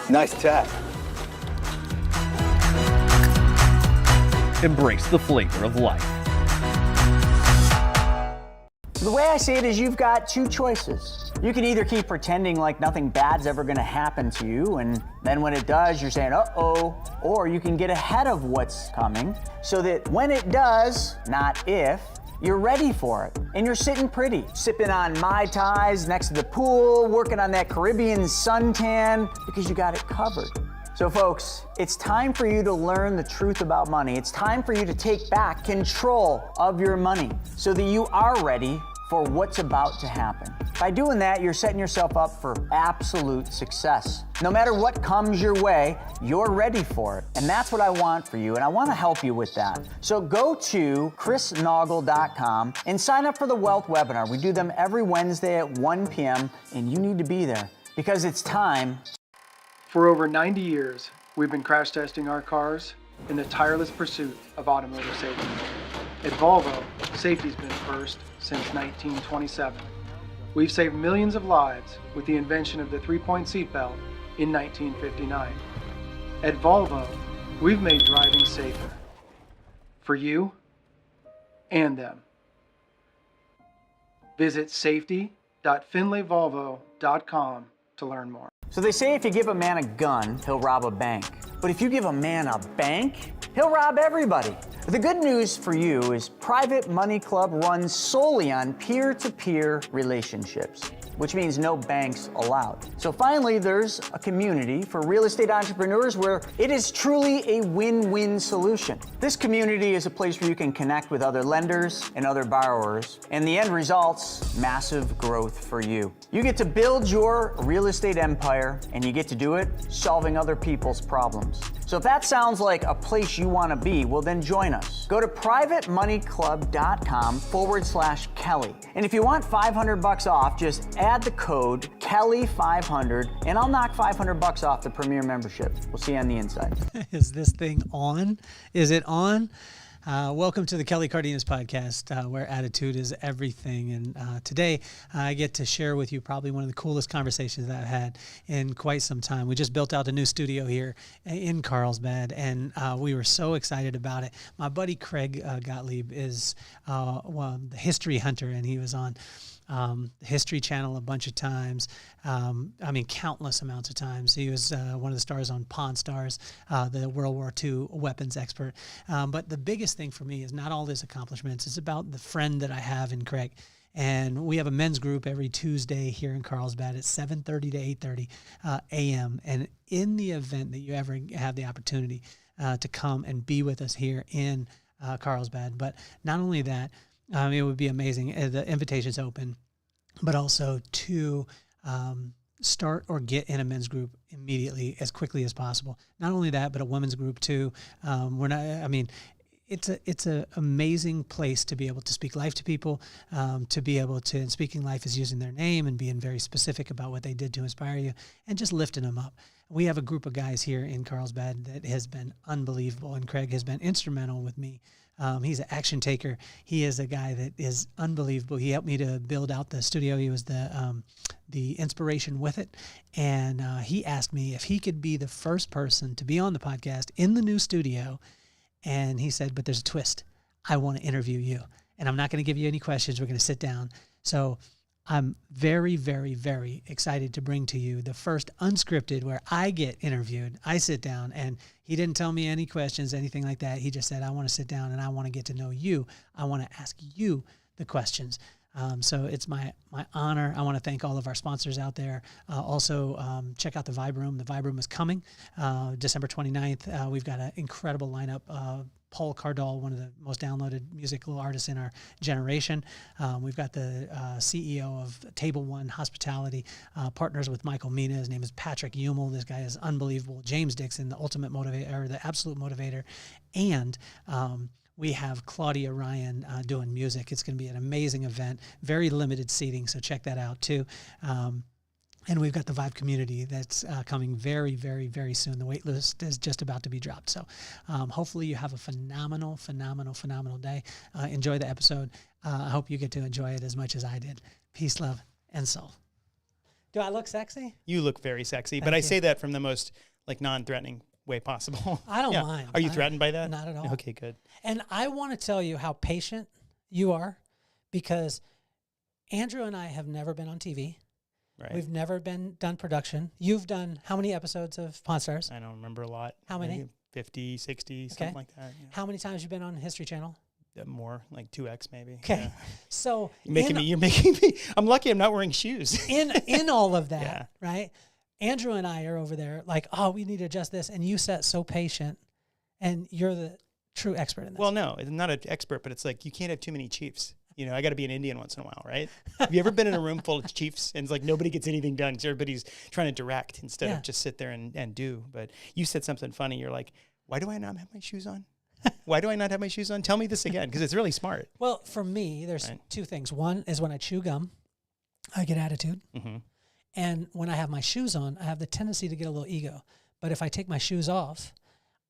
Nice attack. Embrace the flavor of life. The way I see it is you've got two choices. You can either keep pretending like nothing bad's ever gonna happen to you, and then when it does, you're saying, uh-oh, or you can get ahead of what's coming so that when it does, not if, you're ready for it. And you're sitting pretty, sipping on Mai Tais next to the pool, working on that Caribbean suntan, because you got it covered. So folks, it's time for you to learn the truth about money. It's time for you to take back control of your money so that you are ready for what's about to happen. By doing that, you're setting yourself up for absolute success. No matter what comes your way, you're ready for it. And that's what I want for you, and I want to help you with that. So go to chrisnoggle.com and sign up for the Wealth Webinar. We do them every Wednesday at 1 p.m., and you need to be there because it's time. For over 90 years, we've been crash testing our cars in the tireless pursuit of automotive safety. At Volvo, safety's been first since 1927. We've saved millions of lives with the invention of the three-point seatbelt in 1959. At Volvo, we've made driving safer for you and them. Visit safety.findlayvolvo.com to learn more. So they say if you give a man a gun, he'll rob a bank. But if you give a man a bank, he'll rob everybody. The good news for you is Private Money Club runs solely on peer-to-peer relationships, which means no banks allowed. So finally, there's a community for real estate entrepreneurs where it is truly a win-win solution. This community is a place where you can connect with other lenders and other borrowers, and the end result's massive growth for you. You get to build your real estate empire, and you get to do it solving other people's problems. So if that sounds like a place you want to be, well then join us. Go to privatemoneyclub.com/Kelly. And if you want $500 off, just add the code Kelly500 and I'll knock $500 off the premier membership. We'll see you on the inside. Is this thing on? Is it on? Welcome to the Kelly Cardenas podcast, where attitude is everything. And today I get to share with you probably one of the coolest conversations that I've had in quite some time. We just built out a new studio here in Carlsbad, and we were so excited about it. My buddy Craig Gottlieb is the history hunter, and he was on the History Channel a bunch of times. Countless amounts of times. He was one of the stars on Pawn Stars, the World War II weapons expert. But the biggest thing for me is not all his accomplishments. It's about the friend that I have in Craig. And we have a men's group every Tuesday here in Carlsbad at 7:30 to 8:30 a.m. And in the event that you ever have the opportunity to come and be with us here in Carlsbad, but not only that, it would be amazing. The invitation's open, but also to start or get in a men's group immediately as quickly as possible. Not only that, but a women's group too. It's an amazing place to be able to speak life to people, to be able to, and speaking life is using their name and being very specific about what they did to inspire you and just lifting them up. We have a group of guys here in Carlsbad that has been unbelievable, and Craig has been instrumental with me. He's an action taker. He is a guy that is unbelievable. He helped me to build out the studio. He was the inspiration with it. And he asked me if he could be the first person to be on the podcast in the new studio. And he said, but there's a twist. I want to interview you. And I'm not going to give you any questions. We're going to sit down. So I'm very, very, very excited to bring to you the first Unscripted where I get interviewed. I sit down, and he didn't tell me any questions, anything like that. He just said, I want to sit down and I want to get to know you. I want to ask you the questions. So it's my honor. I want to thank all of our sponsors out there. Also, check out the Vibe Room. The Vibe Room is coming December 29th. We've got an incredible lineup. Paul Cardall, one of the most downloaded musical artists in our generation. We've got the CEO of Table One Hospitality, partners with Michael MINA. His name is Patrick Umel. This guy is unbelievable. James Dixon, the ultimate motivator, or the absolute motivator. And we have Claudia Ryan doing music. It's going to be an amazing event, very limited seating, so check that out too. And we've got the Vibe community that's coming very, very, very soon. The wait list is just about to be dropped. So hopefully you have a phenomenal, phenomenal, phenomenal day. Enjoy the episode. I hope you get to enjoy it as much as I did. Peace, love, and soul. Do I look sexy? You look very sexy, but Thank I you. say that from the most like non-threatening way possible. I don't mind. Are you threatened by that? Not at all. Okay, good. And I want to tell you how patient you are, because Andrew and I have never been on TV. Right. We've never done production. You've done how many episodes of Pawn Stars? I don't remember a lot. How many? Maybe 50, 60, something like that. Yeah. How many times you been on History Channel? More, like 2x maybe. Okay. Yeah. So You're making me, I'm lucky I'm not wearing shoes. in all of that, Yeah. right? Andrew and I are over there like, oh, we need to adjust this. And you sat so patient, and you're the true expert in this. Well, no, I'm not an expert, but it's like you can't have too many chiefs. You know, I got to be an Indian once in a while, right? Have you ever been in a room full of chiefs and it's like nobody gets anything done because everybody's trying to direct instead of just sit there and do? But you said something funny. You're like, why do I not have my shoes on? Why do I not have my shoes on? Tell me this again, because it's really smart. Well, for me, there's two things. One is when I chew gum, I get attitude. Mm-hmm. And when I have my shoes on, I have the tendency to get a little ego. But if I take my shoes off,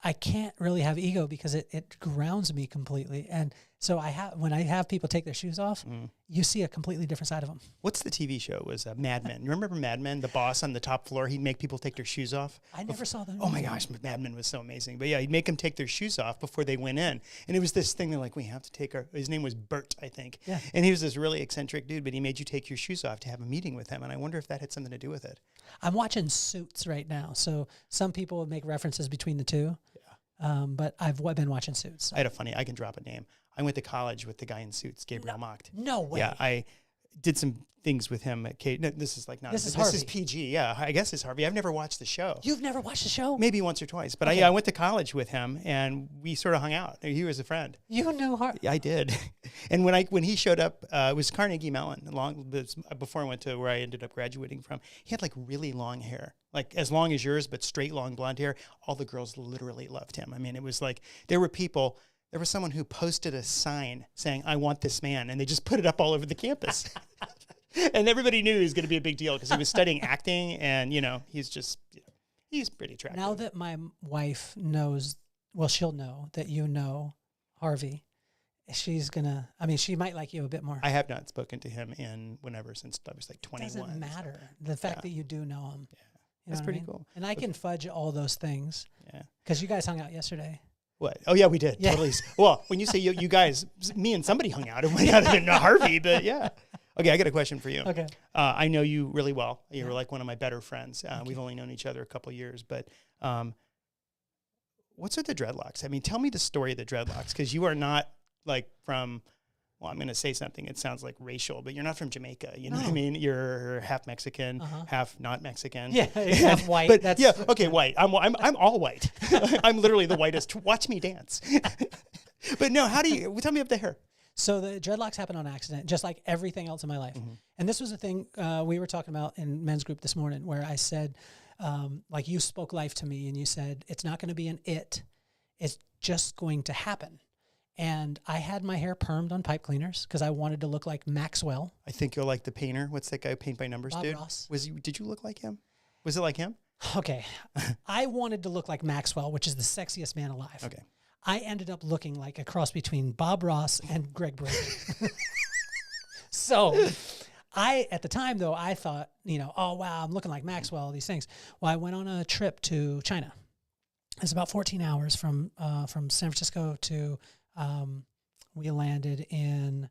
I can't really have ego because it grounds me completely. And so when I have people take their shoes off, you see a completely different side of them. What's the TV show? It was Mad Men. You remember Mad Men? The boss on the top floor, he'd make people take their shoes off. I never saw that. Oh my gosh, Mad Men was so amazing. But yeah, he'd make them take their shoes off before they went in. And it was this thing, they're like, we have to take his name was Bert, I think. Yeah. And he was this really eccentric dude, but he made you take your shoes off to have a meeting with him. And I wonder if that had something to do with it. I'm watching Suits right now. So some people would make references between the two. But I've been watching Suits. So. I can drop a name. I went to college with the guy in Suits, Gabriel Macht. No way. Yeah, I did some things with him at Kate. No, this is like not. This is This is PG. Yeah, I guess it's Harvey. I've never watched the show. You've never watched the show? Maybe once or twice, but Okay. I went to college with him and we sort of hung out. He was a friend. You knew Harvey. Yeah, I did. And when he showed up, it was Carnegie Mellon. Before I went to where I ended up graduating from, he had like really long hair, like as long as yours, but straight long blonde hair. All the girls literally loved him. I mean, it was like there was someone who posted a sign saying, "I want this man," and they just put it up all over the campus. And everybody knew he was going to be a big deal because he was studying acting, and he's pretty attractive. Now that my wife knows, well, she'll know that you know Harvey. She's gonna. I mean, she might like you a bit more. I have not spoken to him since I was like 21. It doesn't matter. The fact that you do know him. Yeah. You That's know pretty what I mean? cool. And I can fudge all those things. Yeah. Because you guys hung out yesterday. What? Oh yeah, we did. Yeah. Totally. Well, when you say you guys, me and somebody hung out. It might not have been Harvey, but yeah. Okay, I got a question for you. Okay. I know you really well. You're like one of my better friends. We've only known each other a couple years, but what's with the dreadlocks? I mean, tell me the story of the dreadlocks, because you are not like from. Well, I'm going to say something. It sounds like racial, but you're not from Jamaica. You know what I mean? You're half Mexican, half not Mexican. Yeah, half white. But yeah, okay, white. I'm all white. I'm literally the whitest. Watch me dance. But no, tell me up the hair. So the dreadlocks happened on accident, just like everything else in my life. And this was the thing we were talking about in men's group this morning, where I said, like you spoke life to me, and you said, it's not going to be it's just going to happen. And I had my hair permed on pipe cleaners because I wanted to look like Maxwell. I think you're like the painter. What's that guy, Paint by Numbers Bob dude? Ross. Did you look like him? Was it like him? Okay. I wanted to look like Maxwell, which is the sexiest man alive. Okay. I ended up looking like a cross between Bob Ross and Greg Brady. So at the time though, I thought, oh wow, I'm looking like Maxwell, these things. Well, I went on a trip to China. It's about 14 hours from San Francisco to, we landed in,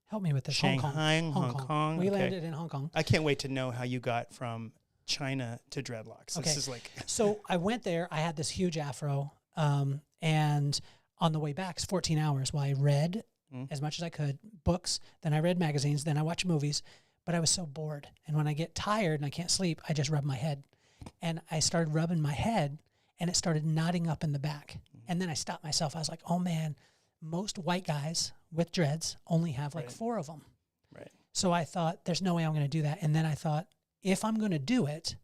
help me with this, Shanghai, Hong Kong. We Okay. landed in Hong Kong. I can't wait to know how you got from China to dreadlocks. Okay. This is like So I went there. I had this huge afro, and on the way back, it's 14 hours. Well, I read as much as I could, books. Then I read magazines. Then I watched movies. But I was so bored. And when I get tired and I can't sleep, I just rub my head. And I started rubbing my head, and it started knotting up in the back. And then I stopped myself. I was like, oh, man, most white guys with dreads only have like 4 of them. right. So I thought, there's no way I'm going to do that. And then I thought, if I'm going to do it,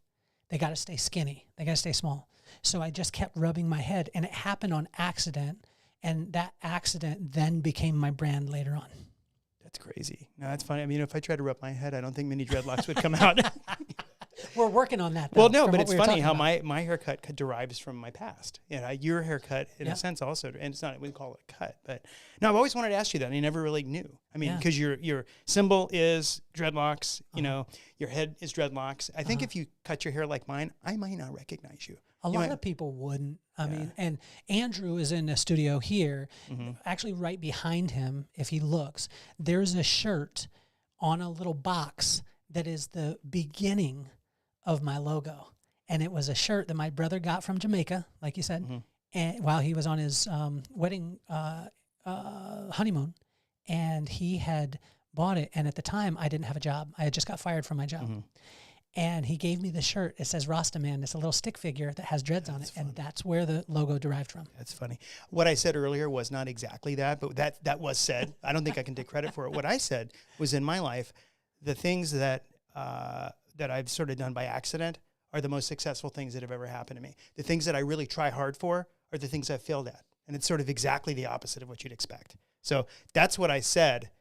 they got to stay skinny. They got to stay small. So I just kept rubbing my head, and it happened on accident. And that accident then became my brand later on. That's crazy. No, that's funny. I mean, if I tried to rub my head, I don't think many dreadlocks would come out. We're working on that. Well, though, no, from but what it's we were funny talking how about. my haircut derives from my past. Your haircut, in Yeah. a sense, also, and it's not, we call it a cut, but no, I've always wanted to ask you that, and I never really knew. I mean, Yeah. because your symbol is dreadlocks, your head is dreadlocks. I think if you cut your hair like mine, I might not recognize you. A You lot might- of people wouldn't. I mean, and Andrew is in the studio here. Actually, right behind him, if he looks, there's a shirt on a little box that is the beginning of my logo. And it was a shirt that my brother got from Jamaica, like you said, and while he was on his wedding honeymoon. And he had bought it. And at the time, I didn't have a job. I had just got fired from my job. And he gave me the shirt. It says Rasta Man. It's a little stick figure that has dreads on it. And that's where the logo derived from. That's funny. What I said earlier was not exactly that, but that was said. I don't think I can take credit for it. What I said was, in my life, the things that I've sort of done by accident are the most successful things that have ever happened to me. The things that I really try hard for are the things I've failed at. And it's sort of exactly the opposite of what you'd expect. So that's what I said.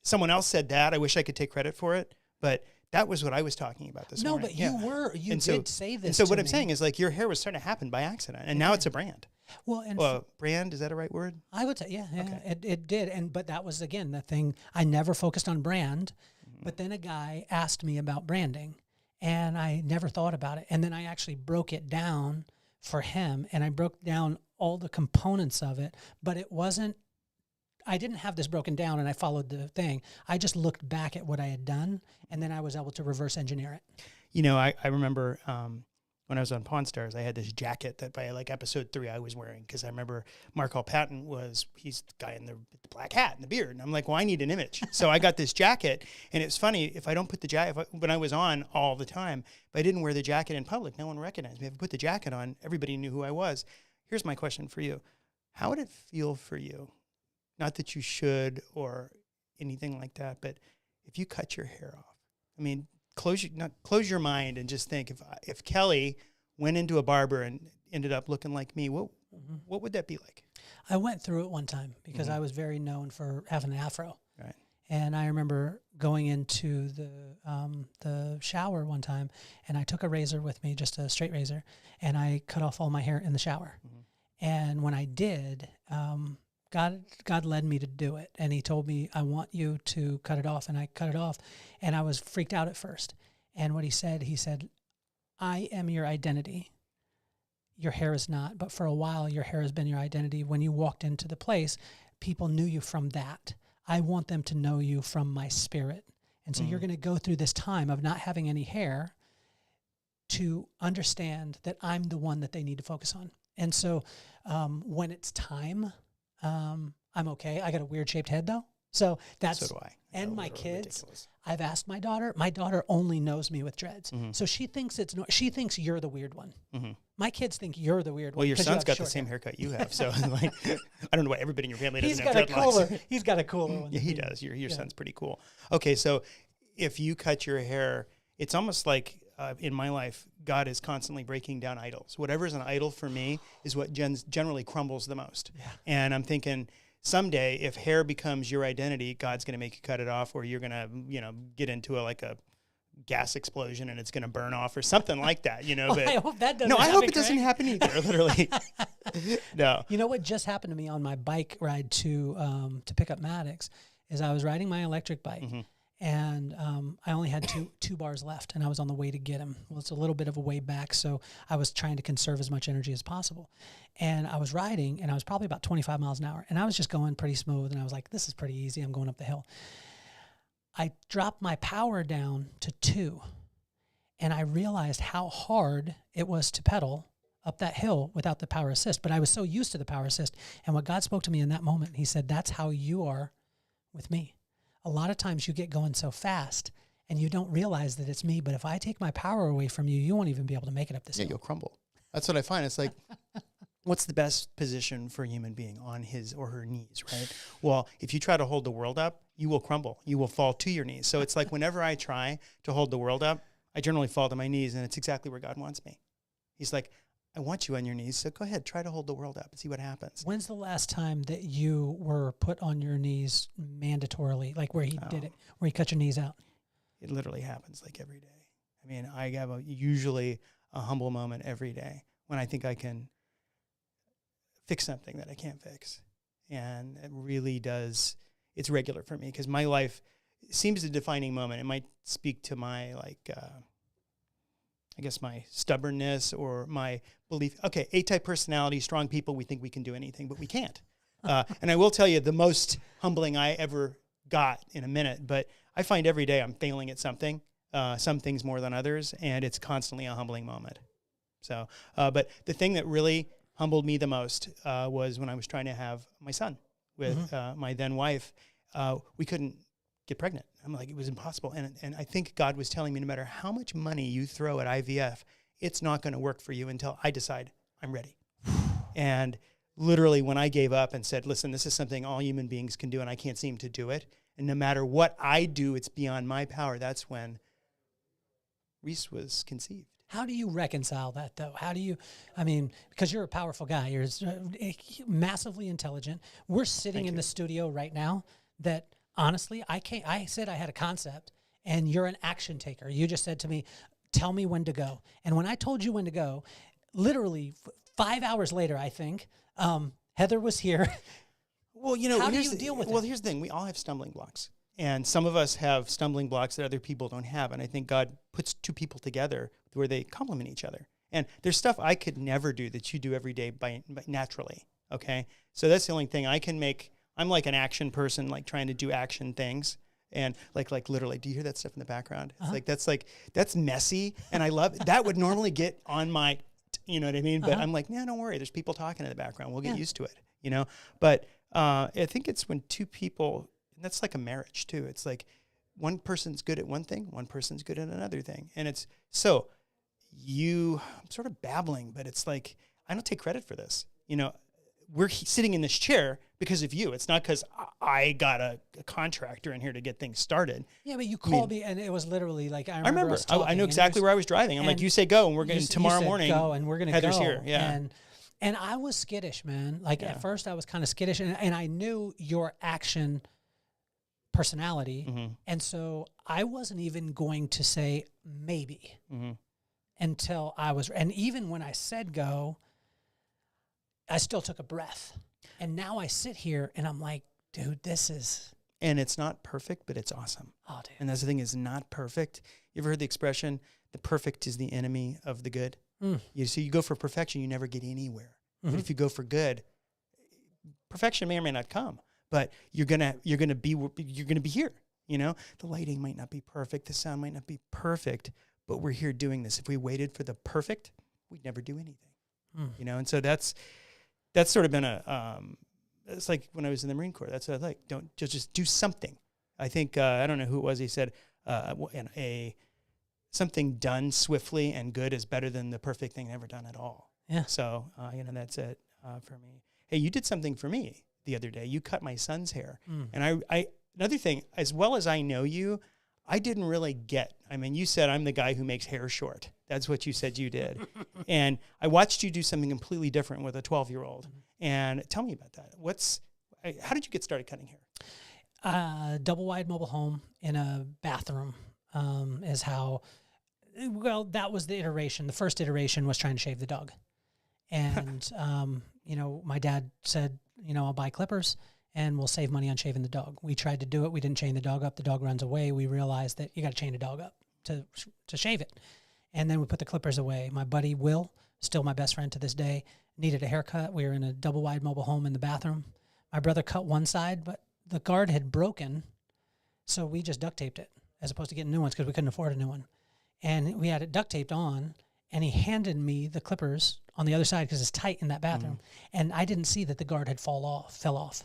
Someone else said that. I wish I could take credit for it, but that was what I was talking about this morning. No, but you did say this. And so to what I'm me. saying is, like, your hair was starting to happen by accident, and now it's a brand. Well, and Brand, is that a right word? I would say, yeah, Okay. it did. But that was, again, the thing. I never focused on brand, but then a guy asked me about branding, and I never thought about it. And then I actually broke it down for him, and I broke down all the components of it, but it wasn't, I didn't have this broken down and I followed the thing. I just looked back at what I had done, and then I was able to reverse engineer it. I remember when I was on Pawn Stars, I had this jacket that by like episode 3 I was wearing, because I remember Mark Patton he's the guy in the black hat and the beard. And I'm like, well, I need an image. So I got this jacket, and it's funny, if I don't put the jacket, when I was on all the time, if I didn't wear the jacket in public, no one recognized me. If I put the jacket on, everybody knew who I was. Here's my question for you. How would it feel for you? Not that you should or anything like that, but if you cut your hair off, I mean, close your mind and just think, if Kelly went into a barber and ended up looking like me, what would that be like? I went through it one time because I was very known for having an afro. Right. And I remember going into the shower one time, and I took a razor with me, just a straight razor, and I cut off all my hair in the shower. And when I did, God led me to do it. And he told me, I want you to cut it off. And I cut it off, and I was freaked out at first. And what he said, I am your identity. Your hair is not, but for a while, your hair has been your identity. When you walked into the place, people knew you from that. I want them to know you from my spirit. And so you're going to go through this time of not having any hair to understand that I'm the one that they need to focus on. And so when it's time, I'm okay. I got a weird shaped head though. So So do I. And my Literally kids, ridiculous. I've asked my daughter only knows me with dreads. So she thinks she thinks you're the weird one. My kids think you're the weird one. Well, your 'cause you son's have got the short same hair. haircut you have. So like, I don't know why everybody in your family doesn't He's have got a dreadlocks. he's got a cooler one. Yeah, he does. Your son's pretty cool. Okay, so if you cut your hair, it's almost like in my life, God is constantly breaking down idols. Whatever is an idol for me is what generally crumbles the most. Yeah. And I'm thinking, someday, if hair becomes your identity, God's going to make you cut it off, or you're going to, get into a gas explosion and it's going to burn off or something like that, Well, But I hope that doesn't no, I happen, hope it doesn't Craig. happen either. Literally, no. You know what just happened to me on my bike ride to pick up Maddox is I was riding my electric bike, and I only had two bars left, and I was on the way to get him. Well, it's a little bit of a way back, so I was trying to conserve as much energy as possible. And I was riding, and I was probably about 25 miles an hour, and I was just going pretty smooth, and I was like, this is pretty easy. I'm going up the hill. I dropped my power down to 2, and I realized how hard it was to pedal up that hill without the power assist. But I was so used to the power assist. And what God spoke to me in that moment, he said, that's how you are with me. A lot of times you get going so fast and you don't realize that it's me. But if I take my power away from you, you won't even be able to make it up this hill. You'll crumble. That's what I find. It's like, what's the best position for a human being? On his or her knees, right? Well, if you try to hold the world up, you will crumble. You will fall to your knees. So it's like whenever I try to hold the world up, I generally fall to my knees, and it's exactly where God wants me. He's like, I want you on your knees, so go ahead, try to hold the world up and see what happens. When's the last time that you were put on your knees mandatorily, like where he did it, where he cut your knees out? It literally happens like every day. I mean, I have usually a humble moment every day when I think I can fix something that I can't fix. And it really does, it's regular for me because my life seems a defining moment. It might speak to my, like, I guess my stubbornness or my belief. Okay, A-type personality, strong people, we think we can do anything, but we can't. And I will tell you the most humbling I ever got in a minute, but I find every day I'm failing at something, some things more than others, and it's constantly a humbling moment. So, but the thing that really humbled me the most was when I was trying to have my son with my then wife. We couldn't get pregnant. I'm like, it was impossible. And I think God was telling me, no matter how much money you throw at IVF, it's not going to work for you until I decide I'm ready. And literally when I gave up and said, listen, this is something all human beings can do and I can't seem to do it. And no matter what I do, it's beyond my power. That's when Reese was conceived. How do you reconcile that, though? How do you, I mean, because you're a powerful guy, you're massively intelligent. We're sitting in the studio right now that, honestly, I said I had a concept, and you're an action taker. You just said to me, tell me when to go. And when I told you when to go, literally 5 hours later, I think, Heather was here. Well, you know, how do you deal with it? Well, here's the thing. We all have stumbling blocks. And some of us have stumbling blocks that other people don't have. And I think God puts two people together where they complement each other. And there's stuff I could never do that you do every day by naturally, okay? So that's the only thing I can make. I'm like an action person, like trying to do action things. And like literally, do you hear that stuff in the background? It's that's messy. And I love it. That would normally get on my, you know what I mean? But I'm like, nah, don't worry. There's people talking in the background. We'll get used to it, you know? But I think it's when two people, and that's like a marriage too. It's like one person's good at one thing, one person's good at another thing. And it's so I'm sort of babbling, but it's like, I don't take credit for this. You know, we're sitting in this chair because of you. It's not because I got a contractor in here to get things started. Yeah, but you called me, and it was literally like, I remember. I know exactly where I was driving. I'm like, you say go, and we're going tomorrow morning. Go, and we're going to go. Heather's here. Yeah. And I was skittish, man. Like at first I was kind of skittish, and I knew your action personality. And so I wasn't even going to say maybe until I was, and even when I said go, I still took a breath. And now I sit here and I'm like, dude, this is. And it's not perfect, but it's awesome. Oh, dude. And that's the thing, is not perfect. You ever heard the expression, the perfect is the enemy of the good? So you go for perfection, you never get anywhere. But if you go for good, perfection may or may not come, but you're gonna be here. You know, the lighting might not be perfect, the sound might not be perfect, but we're here doing this. If we waited for the perfect, we'd never do anything. You know, and so that's sort of been it's like when I was in the Marine Corps. That's what I like. Don't just do something. I think I don't know who it was. He said, something done swiftly and good is better than the perfect thing never done at all. Yeah. So you know, that's it for me. Hey, you did something for me the other day. You cut my son's hair, and I another thing, as well as I know you, I didn't really get. I mean, you said I'm the guy who makes hair short. That's what you said you did. And I watched you do something completely different with a 12-year-old. And tell me about that. How did you get started cutting hair? Double wide mobile home in a bathroom is how, well, that was the iteration. The first iteration was trying to shave the dog. And, you know, my dad said, you know, I'll buy clippers and we'll save money on shaving the dog. We tried to do it. We didn't chain the dog up. The dog runs away. We realized that you got to chain a dog up to shave it. And then we put the clippers away. My buddy Will, still my best friend to this day, needed a haircut. We were in a double wide mobile home in the bathroom. My brother cut one side, but the guard had broken, so we just duct taped it as opposed to getting new ones because we couldn't afford a new one. And we had it duct taped on, and he handed me the clippers on the other side because it's tight in that bathroom. And I didn't see that the guard had fell off.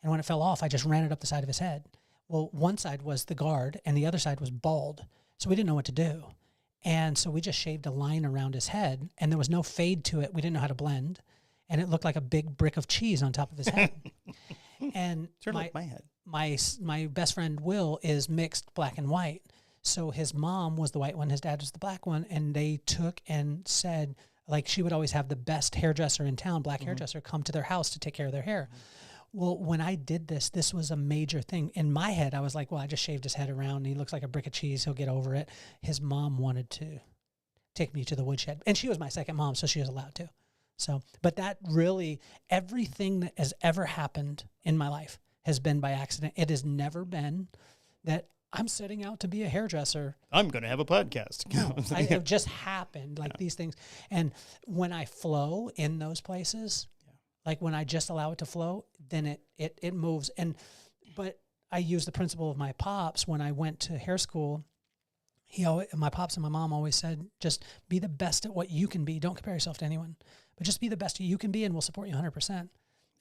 And when it fell off, I just ran it up the side of his head. Well, one side was the guard, and the other side was bald, so we didn't know what to do. And so we just shaved a line around his head, and there was no fade to it. We didn't know how to blend, and it looked like a big brick of cheese on top of his head. And sort of like my head. My best friend Will is mixed black and white. So his mom was the white one, his dad was the black one, and they took and said, like, she would always have the best hairdresser in town, black hairdresser, come to their house to take care of their hair. Well, when I did this, this was a major thing. In my head, I was like, well, I just shaved his head around and he looks like a brick of cheese. He'll get over it. His mom wanted to take me to the woodshed. And she was my second mom, so she was allowed to. So, but that really, everything that has ever happened in my life has been by accident. It has never been that I'm setting out to be a hairdresser. I'm going to have a podcast. It just happened, like these things. And when I flow in those places, like when I just allow it to flow, then it moves. But I use the principle of my pops when I went to hair school. My pops and my mom always said, just be the best at what you can be. Don't compare yourself to anyone, but just be the best you can be, and we'll support you 100%.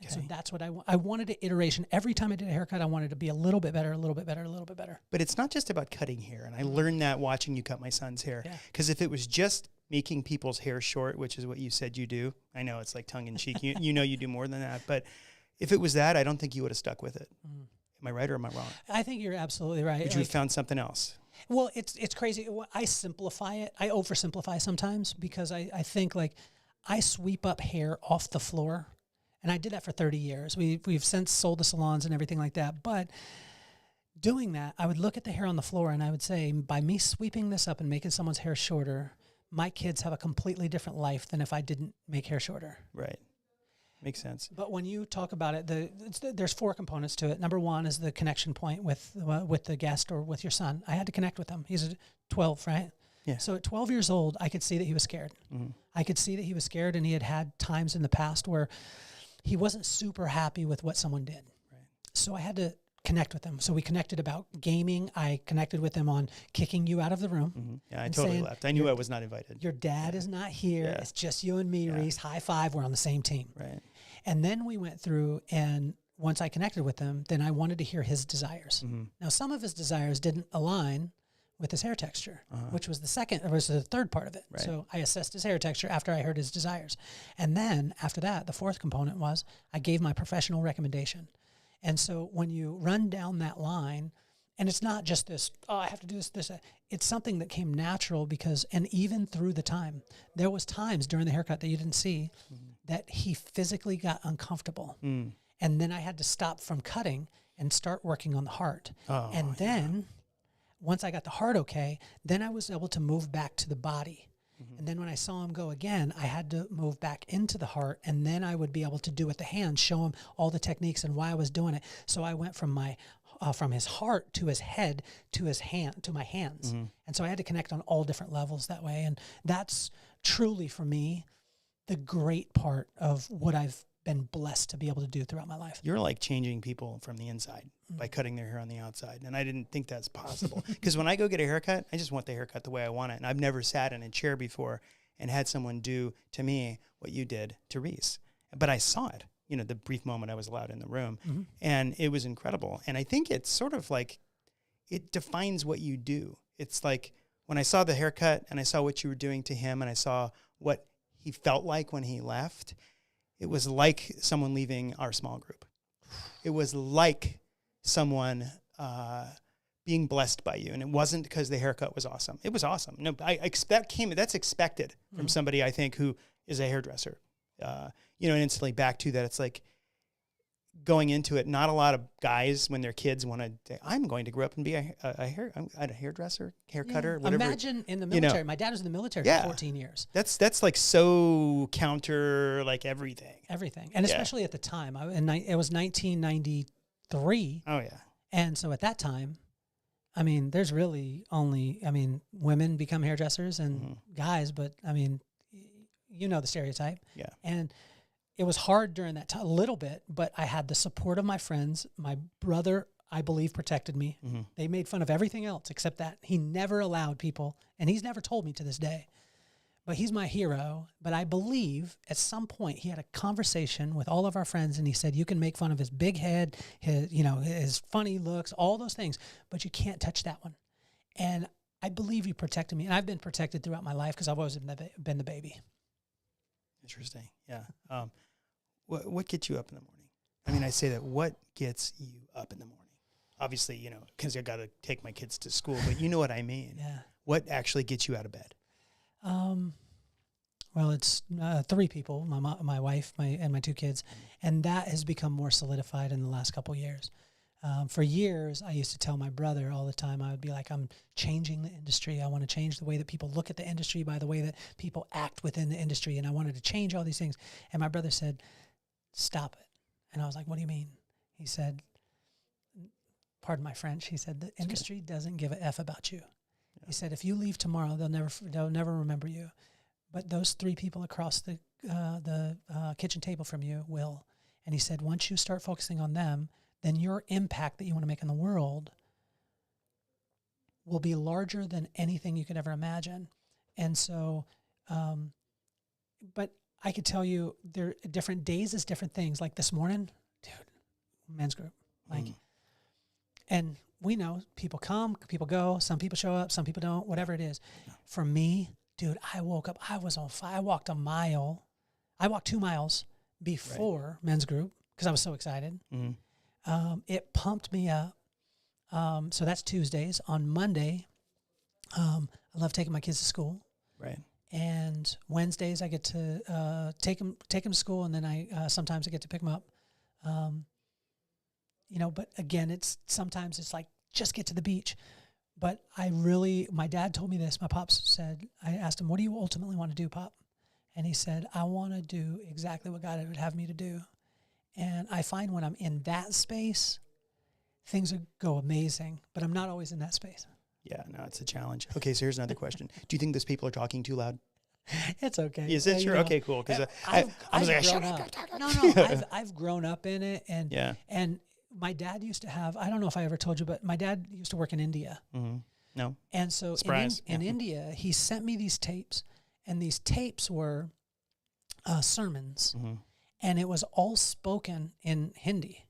And so that's what I wanted an iteration. Every time I did a haircut, I wanted to be a little bit better, a little bit better, a little bit better. But it's not just about cutting hair. And I learned that watching you cut my son's hair. Because if it was just making people's hair short, which is what you said you do, I know it's like tongue in cheek. You know you do more than that. But if it was that, I don't think you would have stuck with it. Am I right or am I wrong? I think you're absolutely right. Would you have found something else? Well, it's crazy. I simplify it. I oversimplify sometimes because I think like I sweep up hair off the floor, and I did that for 30 years. We've since sold the salons and everything like that. But doing that, I would look at the hair on the floor and I would say, by me sweeping this up and making someone's hair shorter, my kids have a completely different life than if I didn't make hair shorter. Right. Makes sense. But when you talk about it, there's 4 components to it. Number 1 is the connection point with the guest or with your son. I had to connect with him. He's 12, right? Yeah. So at 12 years old, I could see that he was scared. I could see that he was scared, and he had times in the past where he wasn't super happy with what someone did. Right. So I had to connect with him. So we connected about gaming. I connected with him on kicking you out of the room. Yeah, I totally left. I knew I was not invited. Your dad is not here. Yeah. It's just you and me, Reese. High five. We're on the same team. Right. And then we went through, and once I connected with him, then I wanted to hear his desires. Now, some of his desires didn't align with his hair texture, which was the third part of it. Right. So I assessed his hair texture after I heard his desires. And then after that, the 4th component was I gave my professional recommendation. And so when you run down that line, and it's not just this, oh, I have to do this. It's something that came natural because, and even through the time, there was times during the haircut that you didn't see that he physically got uncomfortable. And then I had to stop from cutting and start working on the heart. And then once I got the heart okay, then I was able to move back to the body. And then when I saw him go again, I had to move back into the heart, and then I would be able to do with the hands, show him all the techniques and why I was doing it. So I went from his heart to his head to his hand to my hands. And so I had to connect on all different levels that way. And that's truly, for me, the great part of what I've been blessed to be able to do throughout my life. You're like changing people from the inside by cutting their hair on the outside. And I didn't think that's possible. Because when I go get a haircut, I just want the haircut the way I want it. And I've never sat in a chair before and had someone do to me what you did to Reese. But I saw it, the brief moment I was allowed in the room. And it was incredible. And I think it's sort of like, it defines what you do. It's like when I saw the haircut and I saw what you were doing to him and I saw what he felt like when he left, it was like someone leaving our small group. It was like someone being blessed by you. And it wasn't because the haircut was awesome. It was awesome. No, that's expected from somebody, I think, who is a hairdresser. And instantly back to that, it's like going into it, not a lot of guys when they're kids want to say, I'm going to grow up and be a hairdresser, hair cutter, whatever. Imagine in the military. My dad was in the military for 14 years. That's like so counter, like everything. Everything. And especially at the time. It was 1993. Oh, yeah. And so at that time, there's really only, women become hairdressers and guys, but the stereotype. Yeah. And it was hard during that time, a little bit, but I had the support of my friends. My brother, I believe, protected me. They made fun of everything else except that. He never allowed people, and he's never told me to this day, but he's my hero. But I believe at some point he had a conversation with all of our friends, and he said, you can make fun of his big head, his funny looks, all those things, but you can't touch that one. And I believe he protected me, and I've been protected throughout my life because I've always been the baby. Interesting. Yeah. What gets you up in the morning? I say that. What gets you up in the morning? Obviously, because I got to take my kids to school, but you know what I mean. Yeah. What actually gets you out of bed? Well, it's 3 people, my wife, and my 2 kids. And that has become more solidified in the last couple of years. For years, I used to tell my brother all the time, I would be like, I'm changing the industry. I want to change the way that people look at the industry by the way that people act within the industry. And I wanted to change all these things. And my brother said, stop it. And I was like, what do you mean? He said, pardon my French, he said, the industry doesn't give a F about you. Yeah. He said, if you leave tomorrow, they'll never remember you. But those 3 people across the kitchen table from you will. And he said, once you start focusing on them, then your impact that you want to make in the world will be larger than anything you could ever imagine. And so, but I could tell you there are different days is different things. Like this morning, dude, men's group, like, and we know people come, people go, some people show up, some people don't, whatever it is. Yeah. For me, dude, I woke up, I was on fire. I walked 2 miles before men's group because I was so excited. Mm-hmm. It pumped me up. So that's Tuesdays. On Monday, I love taking my kids to school. Right. And Wednesdays I get to take them to school, and then I sometimes I get to pick them up. But again, sometimes it's like just get to the beach. But my dad told me this. My pops said, I asked him, what do you ultimately want to do, Pop? And he said, I want to do exactly what God would have me to do. And I find when I'm in that space, things go amazing, but I'm not always in that space. Yeah, no, it's a challenge. Okay, so here's another question. Do you think those people are talking too loud? It's okay. Is it sure? Okay, cool. Because I was like, shut up. No, I've grown up in it, and my dad used to have. I don't know if I ever told you, but my dad used to work in India. Mm-hmm. No. And so in India, he sent me these tapes, and these tapes were sermons, mm-hmm. and it was all spoken in Hindi.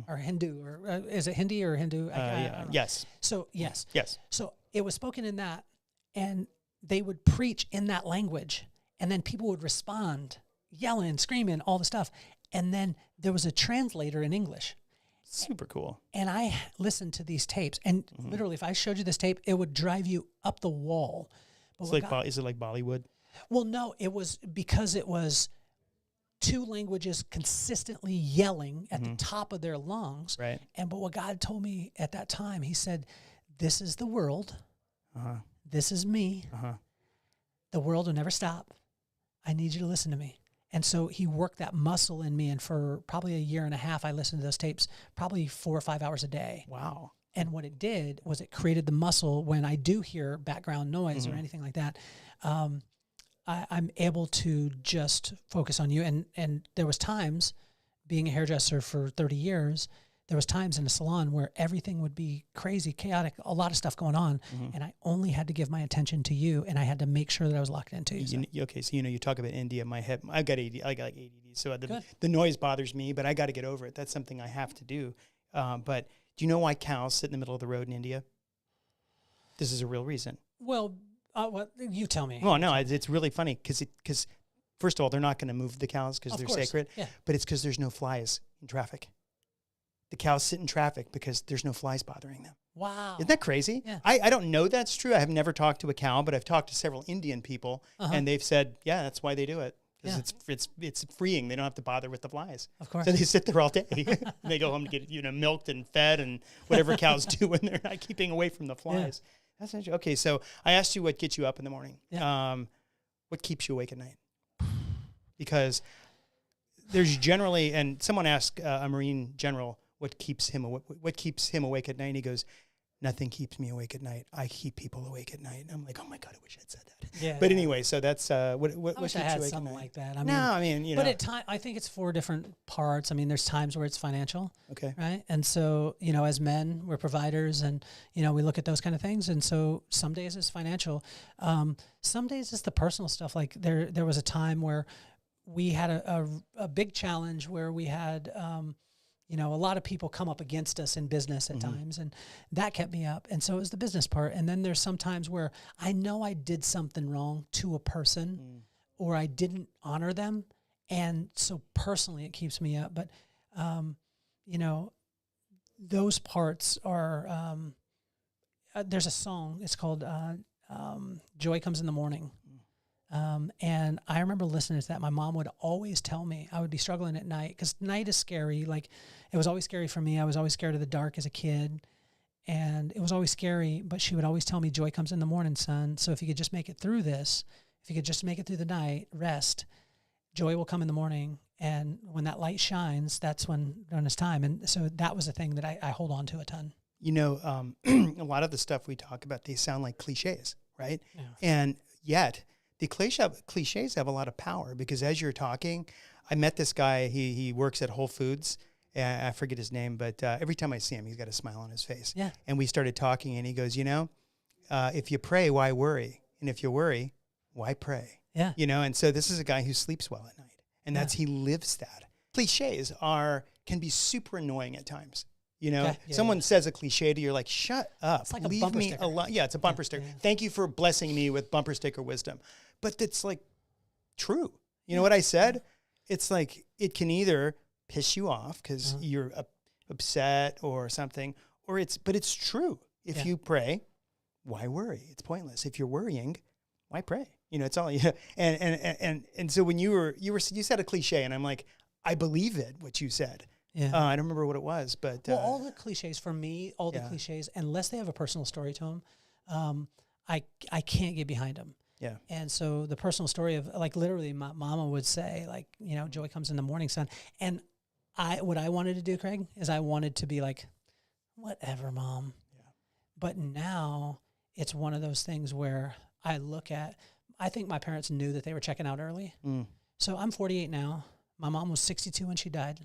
Or Hindu, or is it Hindi or Hindu? Yes. So, yes. Yes. So it was spoken in that, and they would preach in that language, and then people would respond, yelling, screaming, all the stuff. And then there was a translator in English. Super cool. And I listened to these tapes, and literally, if I showed you this tape, it would drive you up the wall. But is it like Bollywood? Well, no, it was because it was 2 languages consistently yelling at the top of their lungs. Right. But what God told me at that time, he said, this is the world. This is me. The world will never stop. I need you to listen to me. And so he worked that muscle in me. And for probably 1.5 years, I listened to those tapes probably 4 or 5 hours a day. Wow. And what it did was it created the muscle when I do hear background noise or anything like that. I'm able to just focus on you. And there was times, being a hairdresser for 30 years, there was times in a salon where everything would be crazy, chaotic, a lot of stuff going on, and I only had to give my attention to you, and I had to make sure that I was locked into you. Okay, so you talk about India, my head, I got like ADD, so the noise bothers me, but I got to get over it. That's something I have to do. But do you know why cows sit in the middle of the road in India? This is a real reason. Well, you tell me. Well, no, it's really funny because first of all, they're not going to move the cows because they're sacred, but it's because there's no flies in traffic. The cows sit in traffic because there's no flies bothering them. Wow. Isn't that crazy? Yeah. I don't know that's true. I have never talked to a cow, but I've talked to several Indian people, and they've said, yeah, that's why they do it. Because it's freeing. They don't have to bother with the flies. Of course. So they sit there all day. They go home to get milked and fed and whatever cows do when they're not keeping away from the flies. Yeah. That's interesting. Okay, so I asked you what gets you up in the morning. Yeah. What keeps you awake at night? Because there's generally, and someone asked a Marine general what keeps him awake at night, and he goes, nothing keeps me awake at night. I keep people awake at night. And I'm like, oh my God, I wish I'd said that. Yeah. But anyway, so that's what keeps you awake at night? Like that. But at time, I think it's 4 different parts. I mean, there's times where it's financial. Okay. Right. And so, as men, we're providers, and, we look at those kind of things. And so some days it's financial. Some days it's the personal stuff. Like there was a time where we had a big challenge where we had, a lot of people come up against us in business at times, and that kept me up. And so it was the business part. And then there's some times where I know I did something wrong to a person or I didn't honor them. And so personally it keeps me up. But, those parts are, there's a song, it's called Joy Comes in the Morning. And I remember listening to that. My mom would always tell me, I would be struggling at night because night is scary. Like, it was always scary for me. I was always scared of the dark as a kid. And it was always scary, but she would always tell me, joy comes in the morning, son. So if you could just make it through this, if you could just make it through the night, rest, joy will come in the morning. And when that light shines, that's when it's time. And so that was a thing that I hold on to a ton. You know, a lot of the stuff we talk about, they sound like cliches, right? Yeah. And yet the cliches have a lot of power, because as you're talking, I met this guy, he works at Whole Foods. I forget his name, but every time I see him, he's got a smile on his face. Yeah. And we started talking, and he goes, you know, if you pray, why worry? And if you worry, why pray? Yeah. You know, and so this is a guy who sleeps well at night, and he lives that. Cliches can be super annoying at times. You know, someone says a cliche to you, you're like, shut up. It's like a leave bumper me sticker. alone. Yeah, it's a bumper sticker. Yeah. Thank you for blessing me with bumper sticker wisdom. But it's like true. You know what I said? It's like, it can either piss you off because you're upset or something, but it's true. If you pray, why worry? It's pointless. If you're worrying, why pray? You know, it's all, and so when you said a cliche, and I'm like, I believe it, what you said. Yeah. I don't remember what it was, but. Well, all the cliches for me, the cliches, unless they have a personal story to them, I can't get behind them. Yeah. And so the personal story of, like, literally my mama would say, like, you know, joy comes in the morning, son. And what I wanted to do, Craig, is I wanted to be like, whatever, Mom. Yeah. But now it's one of those things where I think my parents knew that they were checking out early. Mm. So I'm 48 now. My mom was 62 when she died.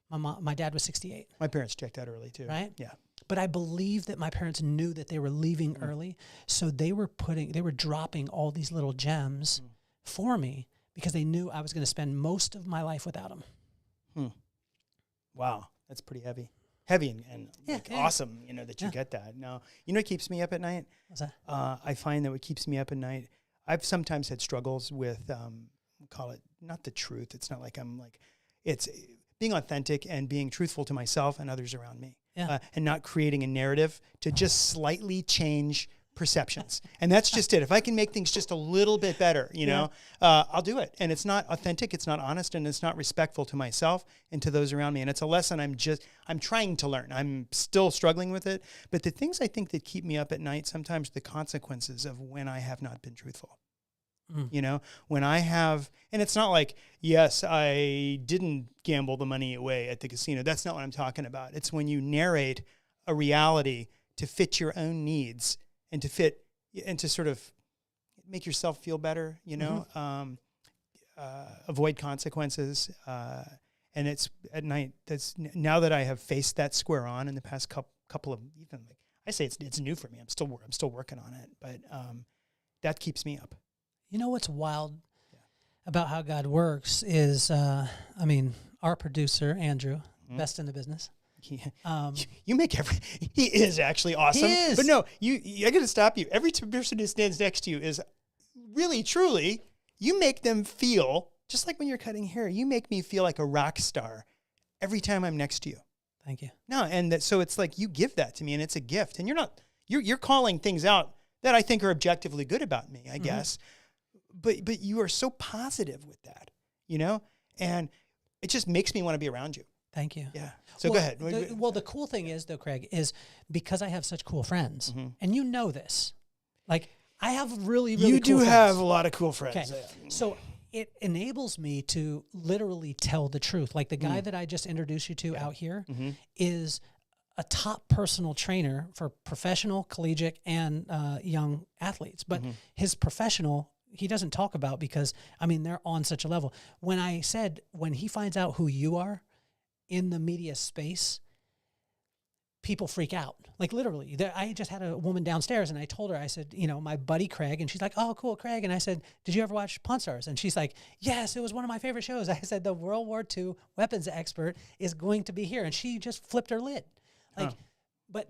My dad was 68. My parents checked out early too. Right? Yeah. But I believe that my parents knew that they were leaving early. So they were dropping all these little gems for me, because they knew I was going to spend most of my life without them. Hmm. Wow. That's pretty heavy. Heavy and awesome, you know, that you get that. No, you know what keeps me up at night? What's that? I find that what keeps me up at night, I've sometimes had struggles with, call it not the truth. It's not like it's being authentic and being truthful to myself and others around me. Yeah. And not creating a narrative to just slightly change perceptions. And that's just it. If I can make things just a little bit better, you know, I'll do it. And it's not authentic, it's not honest, and it's not respectful to myself and to those around me. And it's a lesson I'm trying to learn. I'm still struggling with it. But the things I think that keep me up at night, sometimes the consequences of when I have not been truthful. You know, when I have, and it's not like, yes, I didn't gamble the money away at the casino. That's not what I'm talking about. It's when you narrate a reality to fit your own needs and to sort of make yourself feel better, you know, avoid consequences. And it's at night, now that I have faced that square on in the past couple of, even like, I say it's new for me. I'm still working on it, but that keeps me up. You know what's wild about how God works is, our producer, Andrew, best in the business. Yeah. You make he is actually awesome. He is. But no, I got to stop you. Every person who stands next to you is really, truly, you make them feel, just like when you're cutting hair, you make me feel like a rock star every time I'm next to you. Thank you. No, and so it's like you give that to me, and it's a gift. And you're calling things out that I think are objectively good about me, I guess. But you are so positive with that, you know, and it just makes me want to be around you. Thank you. Yeah. So go ahead. The cool thing is, though, Craig, is because I have such cool friends, and you know this, like I have really, really you cool do friends. have a lot of cool friends. Okay. So it enables me to literally tell the truth. Like the guy that I just introduced you to out here is a top personal trainer for professional, collegiate, and young athletes. But his professional, he doesn't talk about, because they're on such a level. When he finds out who you are in the media space, people freak out. Like literally, I just had a woman downstairs, and I told her, I said, you know, my buddy Craig, and she's like, oh, cool, Craig. And I said, did you ever watch Pawn Stars? And she's like, yes, it was one of my favorite shows. I said, the World War II weapons expert is going to be here. And she just flipped her lid. Like, but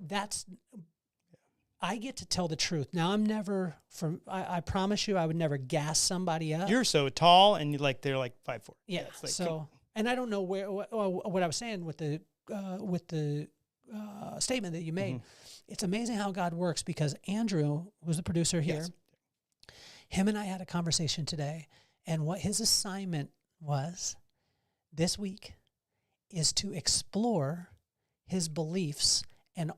I get to tell the truth. Now I promise you, I would never gas somebody up. You're so tall, and they're like 5'4". Yeah. And I don't know what I was saying with the statement that you made. It's amazing how God works, because Andrew, who's the producer here, Him and I had a conversation today, and what his assignment was this week is to explore his beliefs and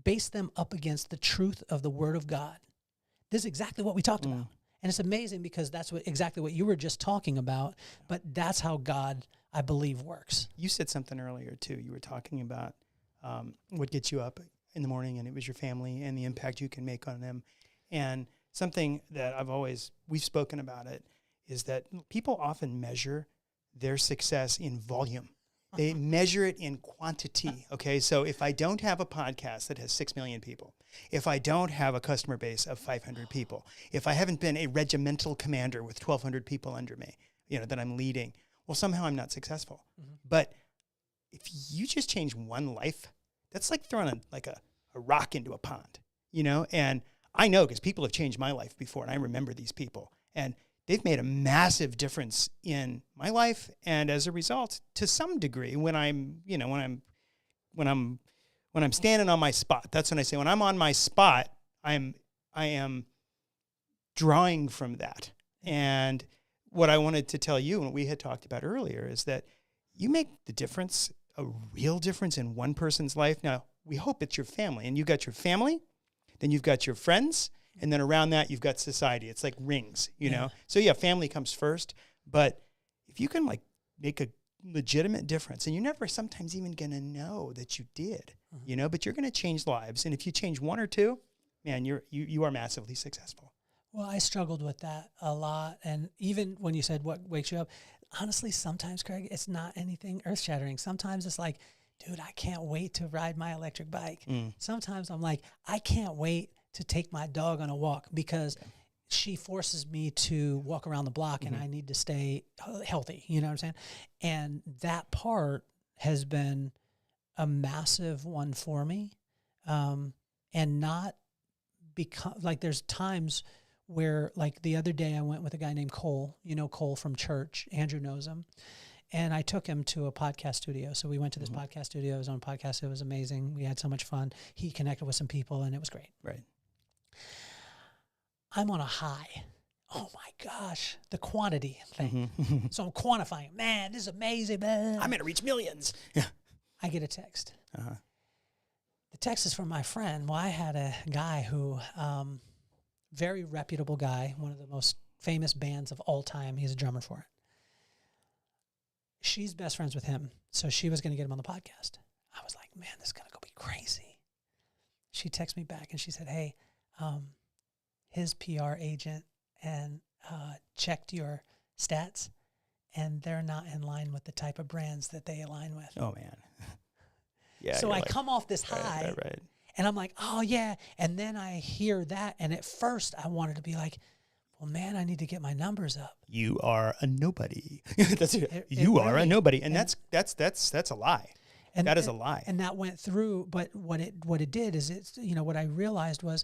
base them up against the truth of the Word of God. This is exactly what we talked about. And it's amazing because that's exactly what you were just talking about, but that's how God, I believe, works. You said something earlier, too. You were talking about what gets you up in the morning, and it was your family and the impact you can make on them. And something that we've spoken about it, is that people often measure their success in volume. They measure it in quantity, okay? So if I don't have a podcast that has 6 million people, if I don't have a customer base of 500 people, if I haven't been a regimental commander with 1,200 people under me, that I'm leading, well, somehow I'm not successful. But if you just change one life, that's like throwing a rock into a pond, And I know because people have changed my life before, and I remember these people. And they've made a massive difference in my life, and as a result, to some degree, when I'm standing on my spot, that's when I say when I'm on my spot, I am drawing from that. And what I wanted to tell you, and what we had talked about earlier, is that you make the difference, a real difference in one person's life. Now, we hope it's your family, and you've got your family, then you've got your friends. And then around that, you've got society. It's like rings, you know? So yeah, family comes first. But if you can make a legitimate difference, and you're never sometimes even going to know that you did, but you're going to change lives. And if you change one or two, man, you are massively successful. Well, I struggled with that a lot. And even when you said what wakes you up, honestly, sometimes, Craig, it's not anything earth shattering. Sometimes it's like, dude, I can't wait to ride my electric bike. Sometimes I'm like, I can't wait to take my dog on a walk because she forces me to walk around the block and I need to stay healthy. You know what I'm saying? And that part has been a massive one for me. And not because there's times where the other day I went with a guy named Cole, Cole from church, Andrew knows him. And I took him to a podcast studio. So we went to this podcast studio. It was on a podcast. It was amazing. We had so much fun. He connected with some people and it was great. Right. I'm on a high. Oh my gosh, the quantity thing. So I'm quantifying. Man, this is amazing, man. I'm going to reach millions. Yeah. I get a text. The text is from my friend. Well, I had a guy who, very reputable guy, one of the most famous bands of all time. He's a drummer for it. She's best friends with him. So she was going to get him on the podcast. I was like, man, this is going to go be crazy. She texted me back and she said, hey, his PR agent and checked your stats, and they're not in line with the type of brands that they align with. Oh, man. Yeah. So I come off this high, right. And I'm like, oh, yeah. And then I hear that, and at first I wanted to be like, well, man, I need to get my numbers up. You are a nobody. You are a nobody, and that's a lie. And that is a lie. And that went through, but what it did is what I realized was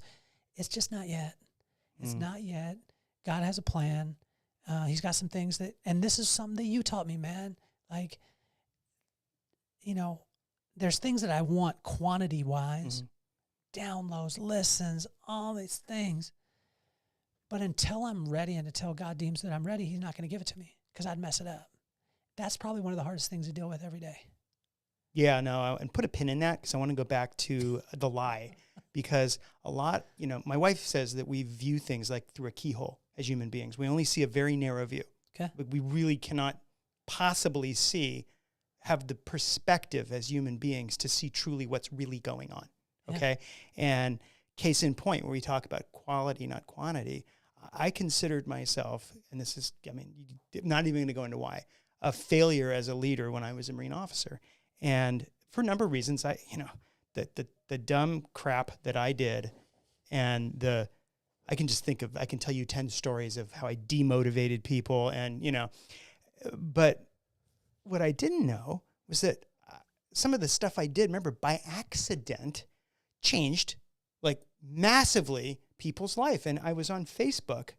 it's just not yet. It's not yet. God has a plan. He's got some things and this is something that you taught me, man. There's things that I want quantity-wise, downloads, listens, all these things. But until I'm ready and until God deems that I'm ready, he's not going to give it to me because I'd mess it up. That's probably one of the hardest things to deal with every day. Yeah, no, and put a pin in that because I want to go back to the lie. Because a lot, my wife says that we view things through a keyhole as human beings. We only see a very narrow view. Okay. But we really cannot possibly have the perspective as human beings to see truly what's really going on. Okay. And case in point, where we talk about quality, not quantity, I considered myself, and this is, not even going to go into why, a failure as a leader when I was a Marine officer. And for a number of reasons, the dumb crap that I did, and I can tell you 10 stories of how I demotivated people, and but what I didn't know was that some of the stuff I did, remember, by accident, changed massively people's life. And I was on Facebook,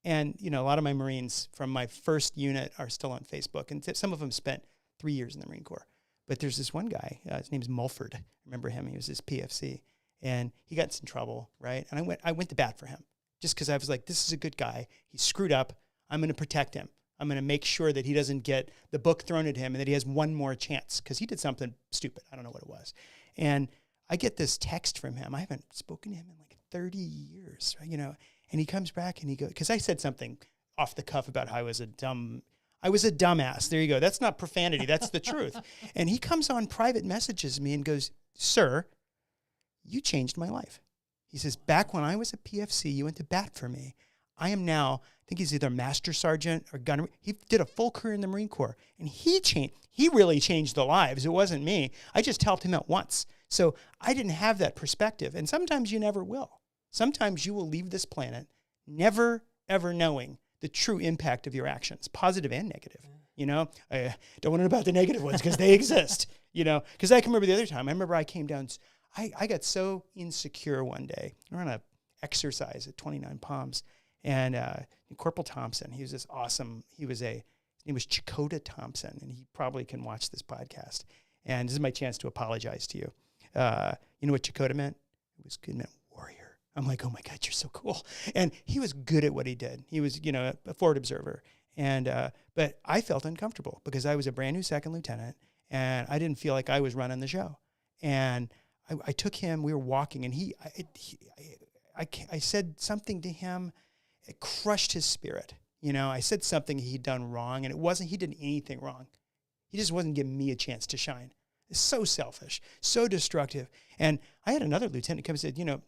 and a lot of my Marines from my first unit are still on Facebook, and some of them spent 3 years in the Marine Corps. But there's this one guy, his name's Mulford. Remember him? He was this PFC. and he got in some trouble, right? And I went to bat for him just because I was like, this is a good guy. He screwed up. I'm going to protect him. I'm going to make sure that he doesn't get the book thrown at him and that he has one more chance because he did something stupid. I don't know what it was. And I get this text from him. I haven't spoken to him in like 30 years, right? You know, and he comes back and he goes, because I said something off the cuff about how I was a dumbass. There you go. That's not profanity. That's the truth. And he comes on private messages me and goes, sir, you changed my life. He says, back when I was at PFC, you went to bat for me. I am now, I think he's either master sergeant or gunner. He did a full career in the Marine Corps, and he really changed the lives. It wasn't me. I just helped him out once. So I didn't have that perspective, and sometimes you never will. Sometimes you will leave this planet never, ever knowing the true impact of your actions, positive and negative. You know, I don't want to know about the negative ones because they exist, you know, because I can remember the other time. I remember I came down, I got so insecure one day. We were on an exercise at 29 Palms. And Corporal Thompson, he was this awesome, his name was Chakotah Thompson, and he probably can watch this podcast. And this is my chance to apologize to you. You know what Chakotah meant? It was good, meant warrior. I'm like, oh my God, you're so cool. And he was good at what he did. He was, you know, a forward observer. And, but I felt uncomfortable because I was a brand new second lieutenant and I didn't feel like I was running the show. And I took him, we were walking, and I said something to him. It crushed his spirit. You know, I said something he'd done wrong, and it wasn't, he did anything wrong. He just wasn't giving me a chance to shine. It's so selfish, so destructive. And I had another lieutenant come and said, you know,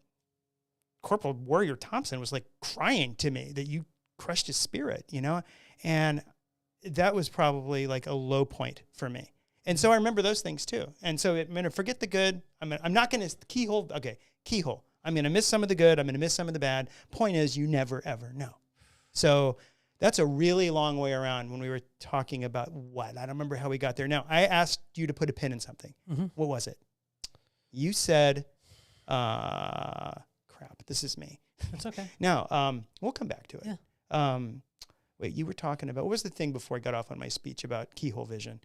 Corporal Warrior Thompson was like crying to me that you crushed his spirit, you know? And that was probably like a low point for me. And so I remember those things too. And so I'm going to forget the good. I'm not going to keyhole. I'm going to miss some of the good. I'm going to miss some of the bad. Point is, you never, ever know. So that's a really long way around when we were talking about what? I don't remember how we got there. Now, I asked you to put a pin in something. Mm-hmm. What was it? You said, crap, this is me. That's okay. Now, we'll come back to it. Yeah. Wait, you were talking about, what was the thing before I got off on my speech about keyhole vision?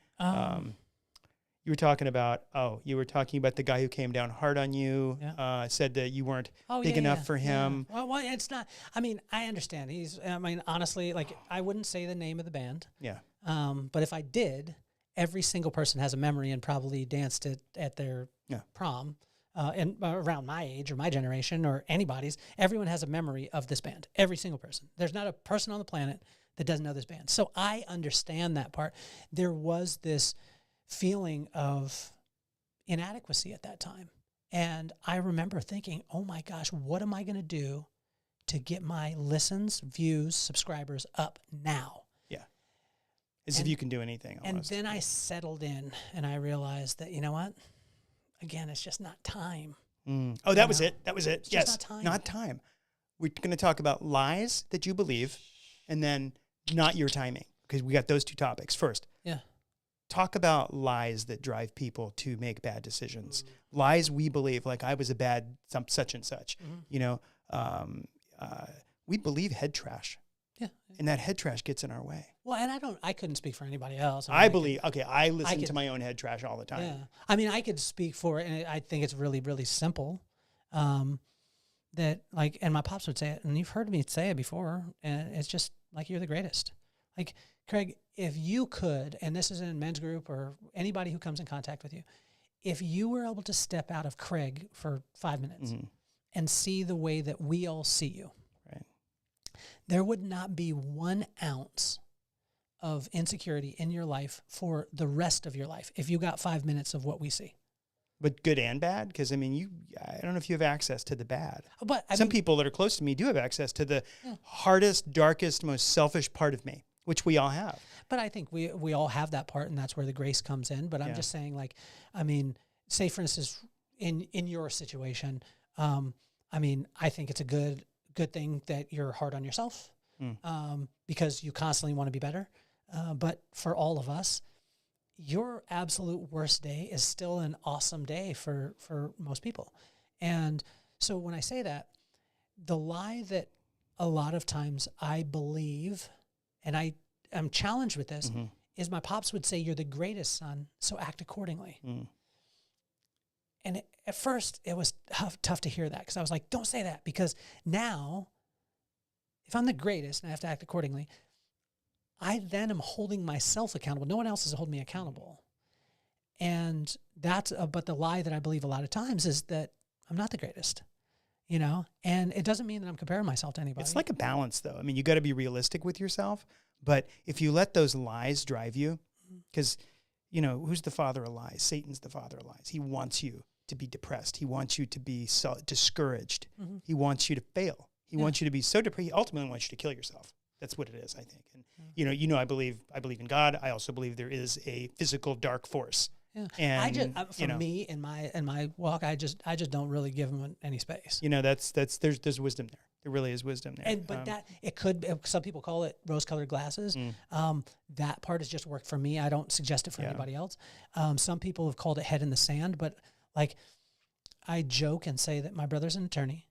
You were talking about the guy who came down hard on you, said that you weren't big enough for him. Yeah. Well, it's not, I mean, I understand. Honestly, like, I wouldn't say the name of the band. Yeah. But if I did, every single person has a memory and probably danced at their prom. And around my age or my generation or anybody's, everyone has a memory of this band. Every single person. There's not a person on the planet that doesn't know this band. So I understand that part. There was this feeling of inadequacy at that time. And I remember thinking, oh my gosh, what am I going to do to get my listens, views, subscribers up now? Yeah. As if you can do anything. Almost. And then I settled in and I realized that, you know what? Again, it's just not time. Oh, that was it. That was it. It's yes. just not time. Not time. We're going to talk about lies that you believe and then not your timing, because we got those two topics. First, talk about lies that drive people to make bad decisions. Mm-hmm. Lies we believe, like I was a bad such and such. Mm-hmm. You know, we believe head trash. Yeah. And that head trash gets in our way. Well, and I couldn't spep for anybody else. I listen to my own head trash all the time. Yeah. I mean, I could speak for it, and I think it's really, really simple. That, like, and my pops would say it, and you've heard me say it before, and it's just like, you're the greatest. Like, Craig, if you could, and this is in men's group or anybody who comes in contact with you, if you were able to step out of Craig for 5 minutes and see the way that we all see you, there would not be 1 ounce of insecurity in your life for the rest of your life if you got 5 minutes of what we see. But good and bad? Because, I mean, I don't know if you have access to the bad. But some people that are close to me do have access to the hardest, darkest, most selfish part of me, which we all have. But I think we all have that part, and that's where the grace comes in. But I'm just saying, like, I mean, say, for instance, in your situation, I mean, I think it's a good thing that you're hard on yourself because you constantly want to be better. But for all of us, your absolute worst day is still an awesome day for most people. And so when I say that, the lie that a lot of times I believe, and I'm challenged with this, is my pops would say, you're the greatest son, so act accordingly. And at first it was tough to hear that, because I was like, don't say that, because now if I'm the greatest and I have to act accordingly, I then am holding myself accountable. No one else is holding me accountable. And that's, but the lie that I believe a lot of times is that I'm not the greatest, you know, and it doesn't mean that I'm comparing myself to anybody. It's like a balance though. I mean, you got to be realistic with yourself, but if you let those lies drive you, because, you know, who's the father of lies? Satan's the father of lies. He wants you to be depressed. He wants you to be discouraged. He wants you to fail. He wants you to be so depressed. He ultimately wants you to kill yourself. That's what it is, I think. And I believe in God. I also believe there is a physical dark force. Yeah. And I just, for me, in my walk, I just don't really give them any space. You know, there's wisdom there. There really is wisdom there. And but that it could, some people call it rose-colored glasses. That part has just worked for me. I don't suggest it for anybody else. Some people have called it head in the sand, but like I joke and say that my brother's an attorney,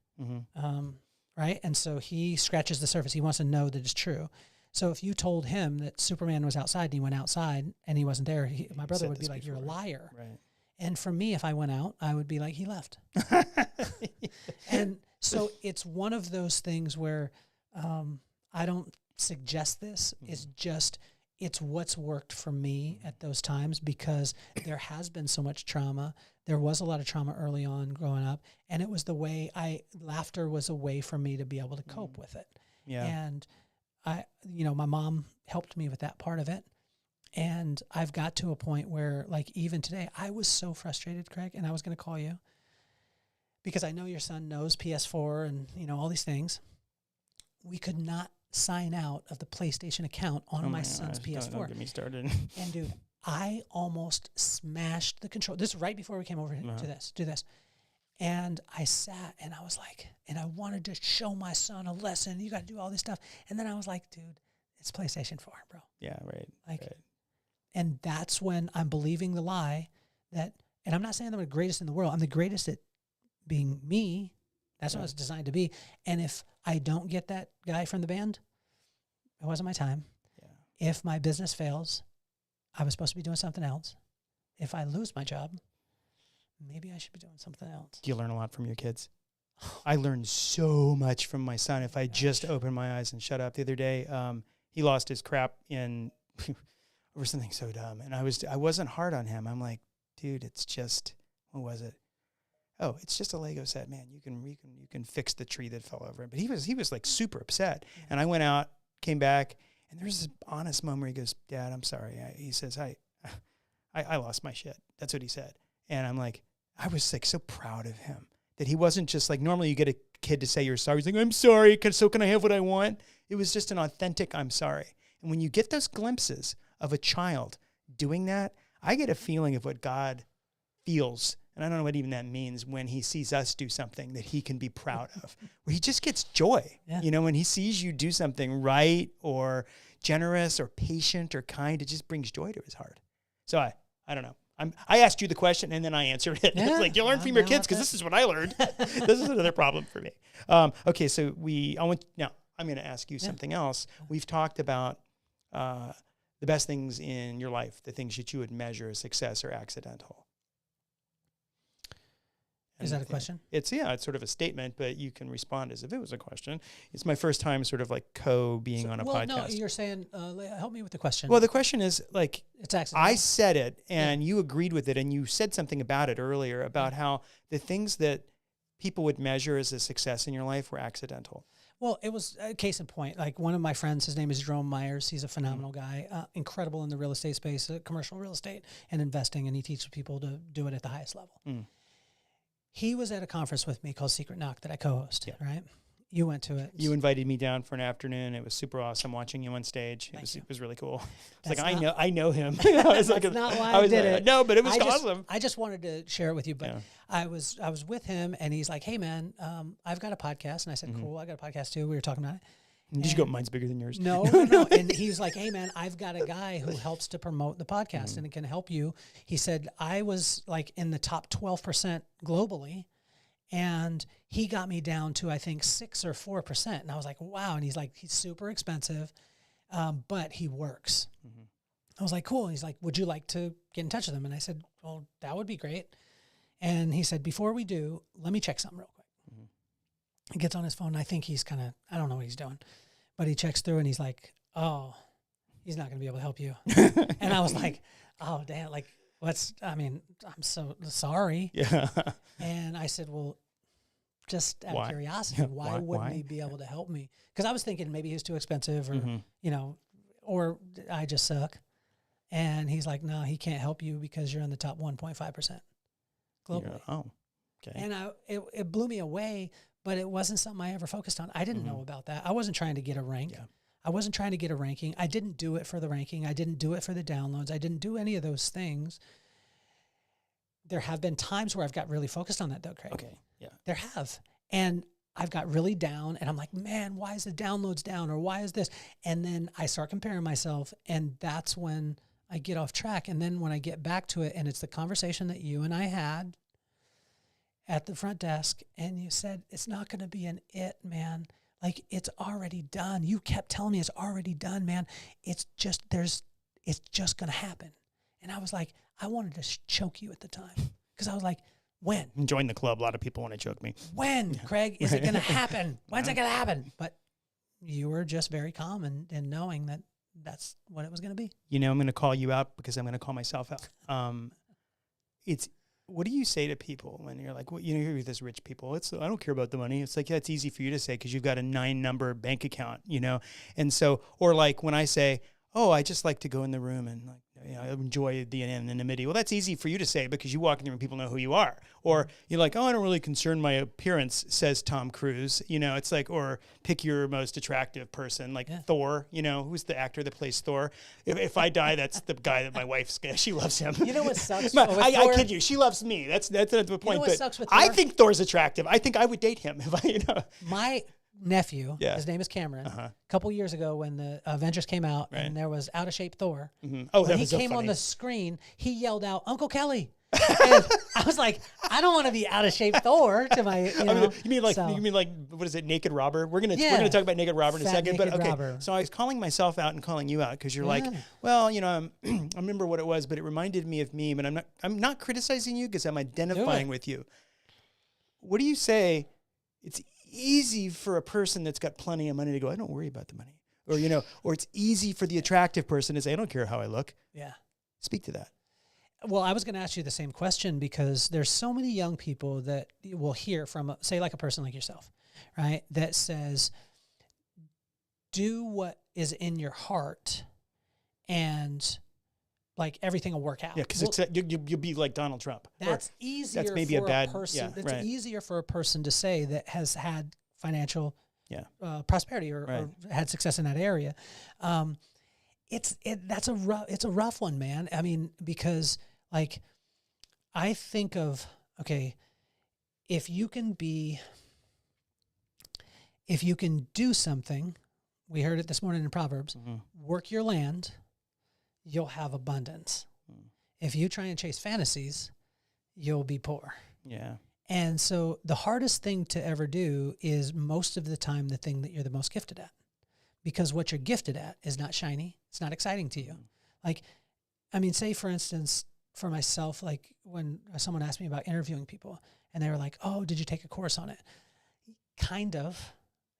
right? And so he scratches the surface. He wants to know that it's true. So if you told him that Superman was outside and he went outside and he wasn't there, my brother would be like, "You're a liar." Right. And for me, if I went out, I would be like, "He left." And so it's one of those things where I don't suggest this. It's just, it's what's worked for me at those times, because there has been so much trauma. There was a lot of trauma early on growing up, and it was the way laughter was a way for me to be able to cope with it. Yeah. And my mom helped me with that part of it. And I've got to a point where, like, even today, I was so frustrated, Craig, and I was going to call you because I know your son knows PS4 and, you know, all these things. We could not sign out of the PlayStation account on my son's PS4. Don't get me started. And dude, I almost smashed the control. This is right before we came over to do this. And I sat and I was like, and I wanted to show my son a lesson. You got to do all this stuff. And then I was like, dude, it's PlayStation 4, bro. Yeah, right. Like, right. And that's when I'm believing the lie that, and I'm not saying I'm the greatest in the world. I'm the greatest at being me. That's what I was designed to be. And if I don't get that guy from the band, it wasn't my time. Yeah. If my business fails, I was supposed to be doing something else. If I lose my job, maybe I should be doing something else. Do you learn a lot from your kids? I learned so much from my son. If I just opened my eyes and shut up. The other day, he lost his crap over something so dumb. And I wasn't hard on him. I'm like, dude, it's just, what was it? Oh, it's just a Lego set, man. You can fix the tree that fell over him. But he was like super upset. And I went out, came back, and there's this honest moment where he goes, Dad, I'm sorry. He says, I lost my shit. That's what he said. And I'm like, I was like so proud of him that he wasn't just like, normally you get a kid to say you're sorry. He's like, I'm sorry. So can I have what I want? It was just an authentic, I'm sorry. And when you get those glimpses of a child doing that, I get a feeling of what God feels. And I don't know what even that means when he sees us do something that he can be proud of, where he just gets joy. Yeah. You know, when he sees you do something right or generous or patient or kind, it just brings joy to his heart. So I don't know. I asked you the question and then I answered it. Yeah, it's like, you learn from your kids because this is what I learned. This is another problem for me. Okay, so now I'm going to ask you something else. We've talked about the best things in your life, the things that you would measure as success or accidental. Is that a question? It's sort of a statement, but you can respond as if it was a question. It's my first time sort of like being on a podcast. No, you're saying, help me with the question. Well, the question is like, it's accidental. I said it and you agreed with it and you said something about it earlier about how the things that people would measure as a success in your life were accidental. Well, it was a case in point. Like one of my friends, his name is Jerome Myers. He's a phenomenal guy, incredible in the real estate space, commercial real estate and investing. And he teaches people to do it at the highest level. He was at a conference with me called Secret Knock that I co-host, right? You went to it. You invited me down for an afternoon. It was super awesome watching you on stage. It was really cool. It's like, I know him. That's not why I did it. No, but it was awesome. I just wanted to share it with you, but I was with him and he's like, hey man, I've got a podcast. And I said, cool, I got a podcast too. We were talking about it. Did you go, mine's bigger than yours? No. And he's like, hey, man, I've got a guy who helps to promote the podcast and it can help you. He said, I was like in the top 12% globally. And he got me down to, I think, 6 or 4%. And I was like, wow. And he's like, he's super expensive, but he works. I was like, cool. And he's like, would you like to get in touch with him? And I said, well, that would be great. And he said, before we do, let me check something real quick. He gets on his phone. And I think he's I don't know what he's doing, but he checks through and he's like, oh, he's not going to be able to help you. And I was like, oh, damn, like, I'm so sorry. Yeah. And I said, well, just out of curiosity, why wouldn't he be able to help me? Because I was thinking maybe he's too expensive or, you know, or I just suck. And he's like, no, he can't help you because you're in the top 1.5% globally. Yeah. Oh, okay. And it blew me away, but it wasn't something I ever focused on. I didn't know about that. I wasn't trying to get a rank. Yeah. I wasn't trying to get a ranking. I didn't do it for the ranking. I didn't do it for the downloads. I didn't do any of those things. There have been times where I've got really focused on that though, Craig. Okay. Yeah. There have. And I've got really down and I'm like, man, why is the downloads down? Or why is this? And then I start comparing myself and that's when I get off track. And then when I get back to it and it's the conversation that you and I had at the front desk and you said, it's not going to be an it, man. Like it's already done. You kept telling me it's already done, man. It's just going to happen. And I was like, I wanted to choke you at the time because I was like, when? Join the club. A lot of people want to choke me. When, Craig, is it going to happen? When's it going to happen? But you were just very calm and knowing that that's what it was going to be. You know, I'm going to call you out because I'm going to call myself out. What do you say to people when you're like, well, you know, you're with this rich people. I don't care about the money. It's like, yeah, it's easy for you to say because you've got a 9-number bank account, you know? And so, or like when I say, oh, I just like to go in the room and like, you know, enjoy the anonymity. Well, that's easy for you to say because you walk in the room and people know who you are. Or you're like, oh, I don't really concern my appearance, says Tom Cruise. You know, it's like, or pick your most attractive person, like Thor, you know, who's the actor that plays Thor? If I die, that's the guy that my wife's, she loves him. You know what sucks? I kid you. She loves me. That's the point. You know what but sucks with I Thor? think Thor's attractive. I think I would date him if I, you know. My nephew, his name is Cameron, a couple years ago when the Avengers came out and there was out of shape Thor. Oh, when that he was so came funny. on the screen, he yelled out, Uncle Kelly. And I was like, I don't want to be out of shape Thor to my, you know. You mean like what is it, Naked Robber? We're gonna talk about Naked Robber in a Fat second. But Naked okay, Robber. so I was calling myself out and calling you out because you're like, well, you know, I remember what it was, but it reminded me of me. But I'm not criticizing you because I'm identifying with you. What do you say? It's easy for a person that's got plenty of money to go, I don't worry about the money. Or, you know, or it's easy for the attractive person to say, I don't care how I look. Yeah. Speak to that. Well, I was going to ask you the same question because there's so many young people that will hear from, say, like a person like yourself, right? That says, do what is in your heart and like everything will work out. Yeah, because you'll be like Donald Trump. That's easier that's maybe for a bad person. Yeah, it's easier for a person to say that has had financial prosperity or had success in that area. It's a rough one, man. I mean, because like I think of, okay, if you can do something, we heard it this morning in Proverbs, work your land, you'll have abundance. If you try and chase fantasies, you'll be poor. Yeah. And so the hardest thing to ever do is most of the time the thing that you're the most gifted at. Because what you're gifted at is not shiny. It's not exciting to you. Like, I mean, say for instance, for myself, like when someone asked me about interviewing people and they were like, oh, did you take a course on it? Kind of.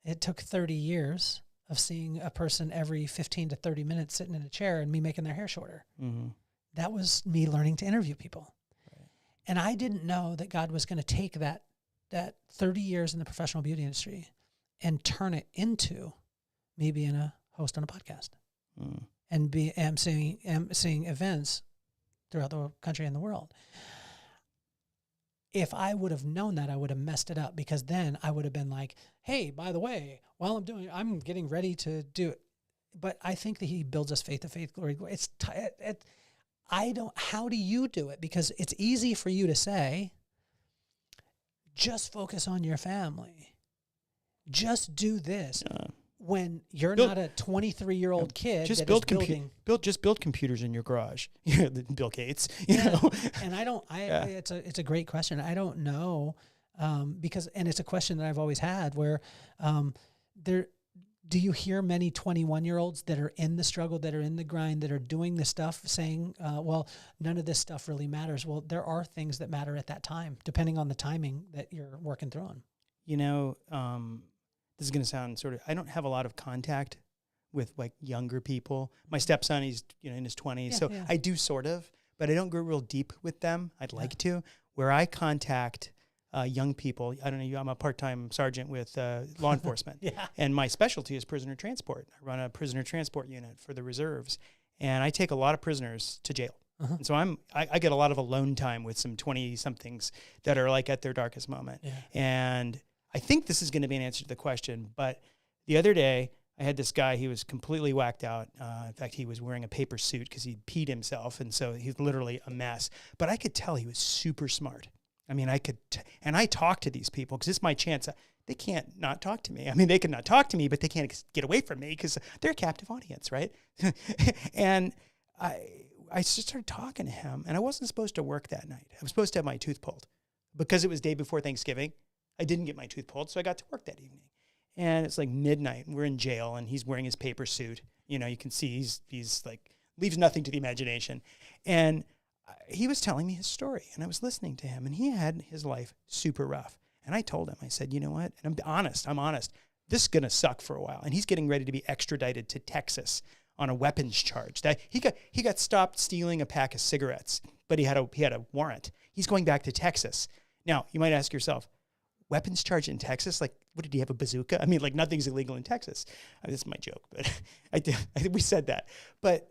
It took 30 years of seeing a person every 15 to 30 minutes sitting in a chair and me making their hair shorter. That was me learning to interview people. Right. And I didn't know that God was going to take that 30 years in the professional beauty industry and turn it into me being a host on a podcast and seeing events throughout the country and the world. If I would have known that, I would have messed it up because then I would have been like, hey, by the way, while I'm getting ready to do it. But I think that he builds us faith to faith, glory to glory. How do you do it? Because it's easy for you to say, just focus on your family. Just do this. When you're not a 23-year-old kid just that is building. Build computers in your garage. Bill Gates. You know. And it's a great question. I don't know because it's a question that I've always had where do you hear many 21-year-olds that are in the struggle, that are in the grind, that are doing this stuff saying, well, none of this stuff really matters? Well, there are things that matter at that time, depending on the timing that you're working through on. You know, this is going to sound sort of, I don't have a lot of contact with like younger people. My stepson, he's, you know, in his 20s. So I do sort of, but I don't go real deep with them. I'd like to. Where I contact young people, I don't know, I'm a part-time sergeant with law enforcement. And my specialty is prisoner transport. I run a prisoner transport unit for the reserves. And I take a lot of prisoners to jail. And so I get a lot of alone time with some 20-somethings that are like at their darkest moment. And I think this is going to be an answer to the question. But the other day, I had this guy, he was completely whacked out. In fact, he was wearing a paper suit because he peed himself. And so he's literally a mess. But I could tell he was super smart. I mean, I could, and I talk to these people because it's my chance. They can't not talk to me. I mean, they can not talk to me, but they can't get away from me because they're a captive audience, right? And I just started talking to him, and I wasn't supposed to work that night. I was supposed to have my tooth pulled. Because it was day before Thanksgiving, I didn't get my tooth pulled, so I got to work that evening. And it's like midnight, and we're in jail, and he's wearing his paper suit. You know, you can see he's like, leaves nothing to the imagination. And he was telling me his story, and I was listening to him, and he had his life super rough. And I told him, I said, you know what? And I'm honest. This is going to suck for a while. And he's getting ready to be extradited to Texas on a weapons charge. That he got stopped stealing a pack of cigarettes, but he had a warrant. He's going back to Texas. Now, you might ask yourself, weapons charge in Texas? Like, what, did he have a bazooka? I mean, like, nothing's illegal in Texas. This is my joke, but we said that. But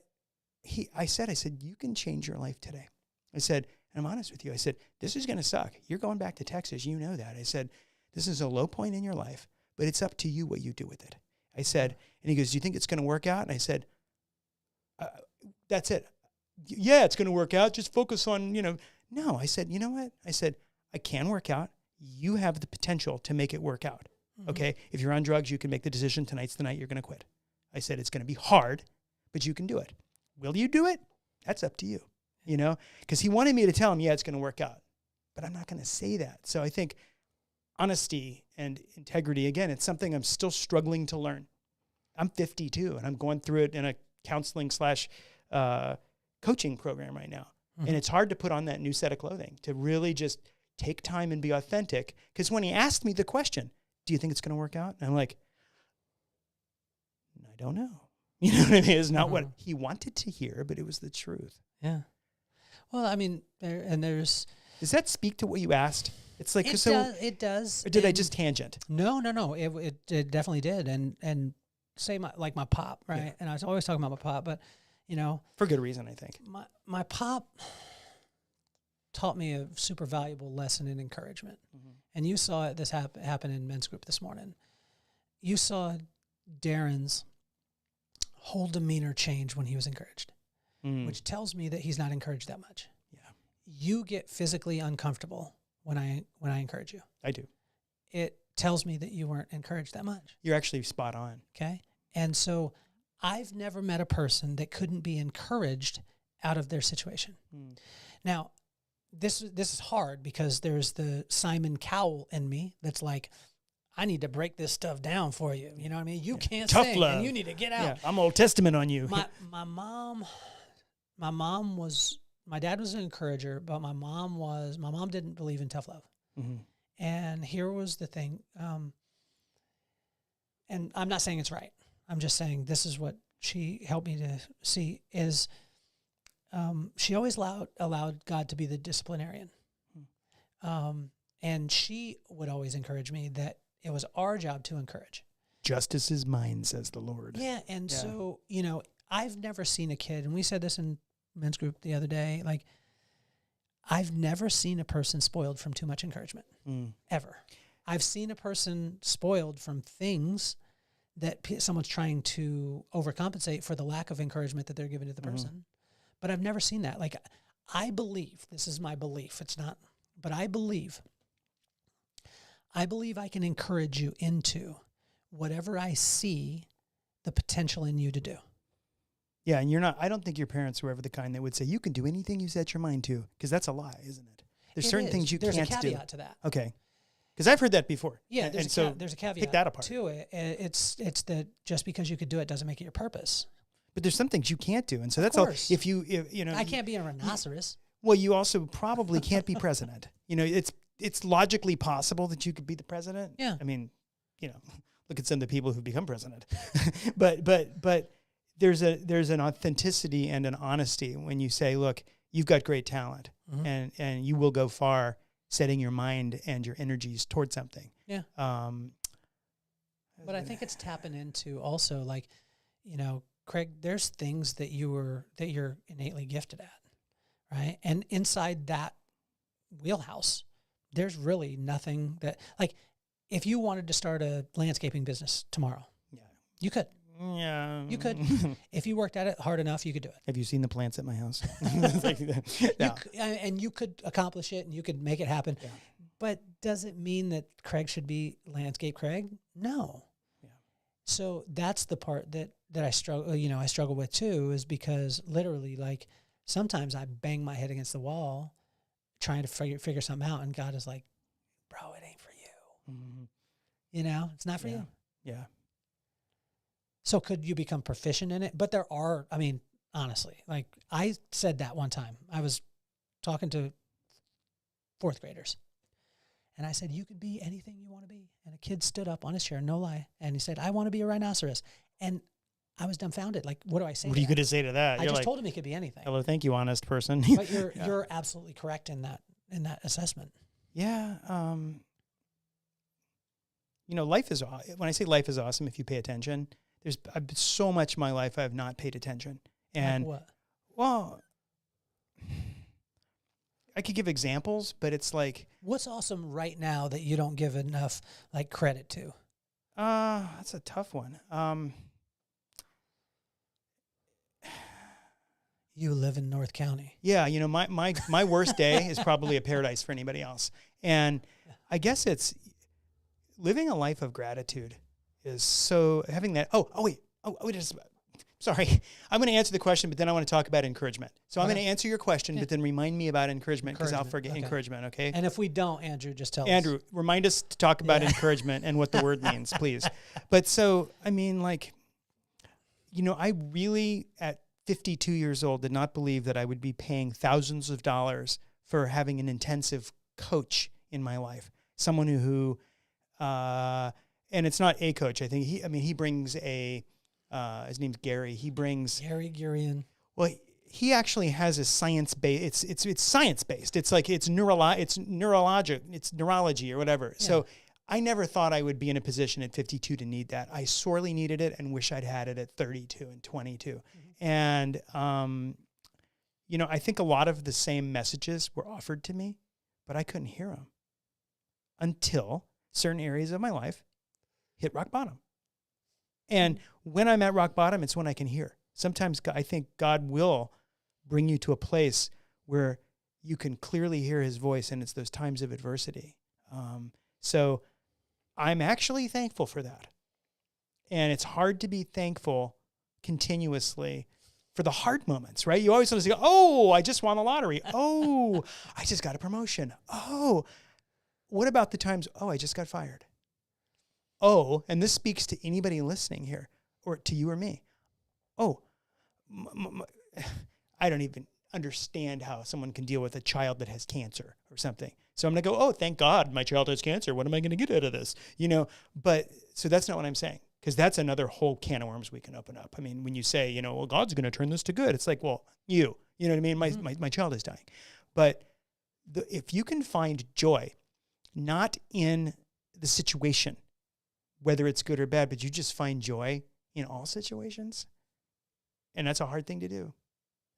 I said, you can change your life today. I said, and I'm honest with you. I said, this is going to suck. You're going back to Texas. You know that. I said, this is a low point in your life, but it's up to you what you do with it. I said, and he goes, do you think it's going to work out? And I said, that's it. Yeah, it's going to work out. Just focus on, no. I said, you know what? I said, I can work out. You have the potential to make it work out. Okay. If you're on drugs, you can make the decision. Tonight's the night you're going to quit. I said, it's going to be hard, but you can do it. Will you do it? That's up to you, because he wanted me to tell him, yeah, it's going to work out, but I'm not going to say that. So I think honesty and integrity, again, it's something I'm still struggling to learn. I'm 52 and I'm going through it in a counseling / coaching program right now. And it's hard to put on that new set of clothing, to really just take time and be authentic. Because when he asked me the question, do you think it's going to work out? And I'm like, I don't know. You know what I mean? It's not what he wanted to hear, but it was the truth. Yeah. Well, I mean, there's... Does that speak to what you asked? It's like... It does. Or did I just tangent? No. It definitely did. And say my pop, right? Yeah. And I was always talking about my pop, but, for good reason, I think. My pop taught me a super valuable lesson in encouragement. And you saw this happen in men's group this morning. You saw Darren's whole demeanor change when he was encouraged, which tells me that he's not encouraged that much. Yeah. You get physically uncomfortable when I encourage you. I do. It tells me that you weren't encouraged that much. You're actually spot on. Okay. And so I've never met a person that couldn't be encouraged out of their situation. Now, this is hard because there's the Simon Cowell in me that's like, I need to break this stuff down for you. You know what I mean? You can't Tough sing love. And you need to get out. Yeah, I'm Old Testament on you. My dad was an encourager, but my mom didn't believe in tough love. And here was the thing. And I'm not saying it's right. I'm just saying this is what she helped me to see is she always allowed God to be the disciplinarian. And she would always encourage me that it was our job to encourage. Justice is mine, says the Lord. Yeah. And so, I've never seen a kid, and we said this in men's group the other day, like, I've never seen a person spoiled from too much encouragement, ever. I've seen a person spoiled from things that someone's trying to overcompensate for the lack of encouragement that they're giving to the person. But I've never seen that. Like, I believe, this is my belief, it's not, but I believe I can encourage you into whatever I see the potential in you to do. Yeah, and I don't think your parents were ever the kind that would say, you can do anything you set your mind to, because that's a lie, isn't it? There's certain things you can't do. There's a caveat to that. Okay. Because I've heard that before. Yeah, And there's, there's a caveat pick that apart. to it. It's that just because you could do it doesn't make it your purpose. But there's some things you can't do. And so that's course. all. If you know. I can't be a rhinoceros. Well, you also probably can't be president. You know, it's logically possible that you could be the president. Yeah. I mean, you know, look at some of the people who've become president. but there's an authenticity and an honesty when you say, look, you've got great talent and you will go far setting your mind and your energies toward something. Yeah. But I think it's tapping into also, like, you know, Craig, there's things that you're innately gifted at, right? And inside that wheelhouse, there's really nothing that, like, if you wanted to start a landscaping business tomorrow, you could. Yeah. You could. If you worked at it hard enough, you could do it. Have you seen the plants at my house? And you could accomplish it and you could make it happen. Yeah. But does it mean that Craig should be landscape Craig? No. Yeah. So that's the part that I struggle with too, is because literally, like, sometimes I bang my head against the wall trying to figure something out, and God is like, bro, it ain't for you. Mm-hmm. You know, it's not for you. Yeah. So could you become proficient in it? But there are, I mean, honestly, like, I said that one time. I was talking to fourth graders, and I said, you could be anything you want to be. And a kid stood up on his chair, no lie, and he said, I want to be a rhinoceros. And I was dumbfounded. Like, what do I say? What are you going to say to that? I just told him he could be anything. Hello, thank you, honest person. But you're absolutely correct in that assessment. Yeah. You know, life is, when I say life is awesome, if you pay attention, there's so much of my life I have not paid attention. And like what? Well, I could give examples, but it's like, what's awesome right now that you don't give enough, like, credit to? That's a tough one. You live in North County. Yeah, you know, my worst day is probably a paradise for anybody else. And I guess it's living a life of gratitude is so having that. Wait, sorry. I'm going to answer the question, but then I want to talk about encouragement. So I'm going to answer your question, but then remind me about encouragement, because I'll forget encouragement, okay? And if we don't, Andrew, just tell us. Andrew, remind us to talk about encouragement and what the word means, please. But so, I mean, like, you know, I really, at 52 years old, did not believe that I would be paying thousands of dollars for having an intensive coach in my life. Someone who and it's not a coach. I think he brings his name's Gary. He brings Gary Gurian. Well, he actually has a science base. It's science based. It's like it's neurology or whatever. Yeah. So I never thought I would be in a position at 52 to need that. I sorely needed it and wish I'd had it at 32 and 22. Mm-hmm. And you know, I think a lot of the same messages were offered to me, but I couldn't hear them until certain areas of my life hit rock bottom. And when I'm at rock bottom, it's when I can hear. Sometimes I think God will bring you to a place where you can clearly hear his voice, and it's those times of adversity. So I'm actually thankful for that. And it's hard to be thankful continuously for the hard moments, right? You always want to say, oh, I just won the lottery. Oh, I just got a promotion. Oh, what about the times, oh, I just got fired? Oh, and this speaks to anybody listening here, or to you or me. Oh, I don't even understand how someone can deal with a child that has cancer or something. So I'm going to go, oh, thank God my child has cancer. What am I going to get out of this? You know, but so that's not what I'm saying, because that's another whole can of worms we can open up. I mean, when you say, you know, well, God's going to turn this to good, it's like, well, you know what I mean? My child is dying. But if you can find joy, not in the situation, whether it's good or bad, but you just find joy in all situations. And that's a hard thing to do.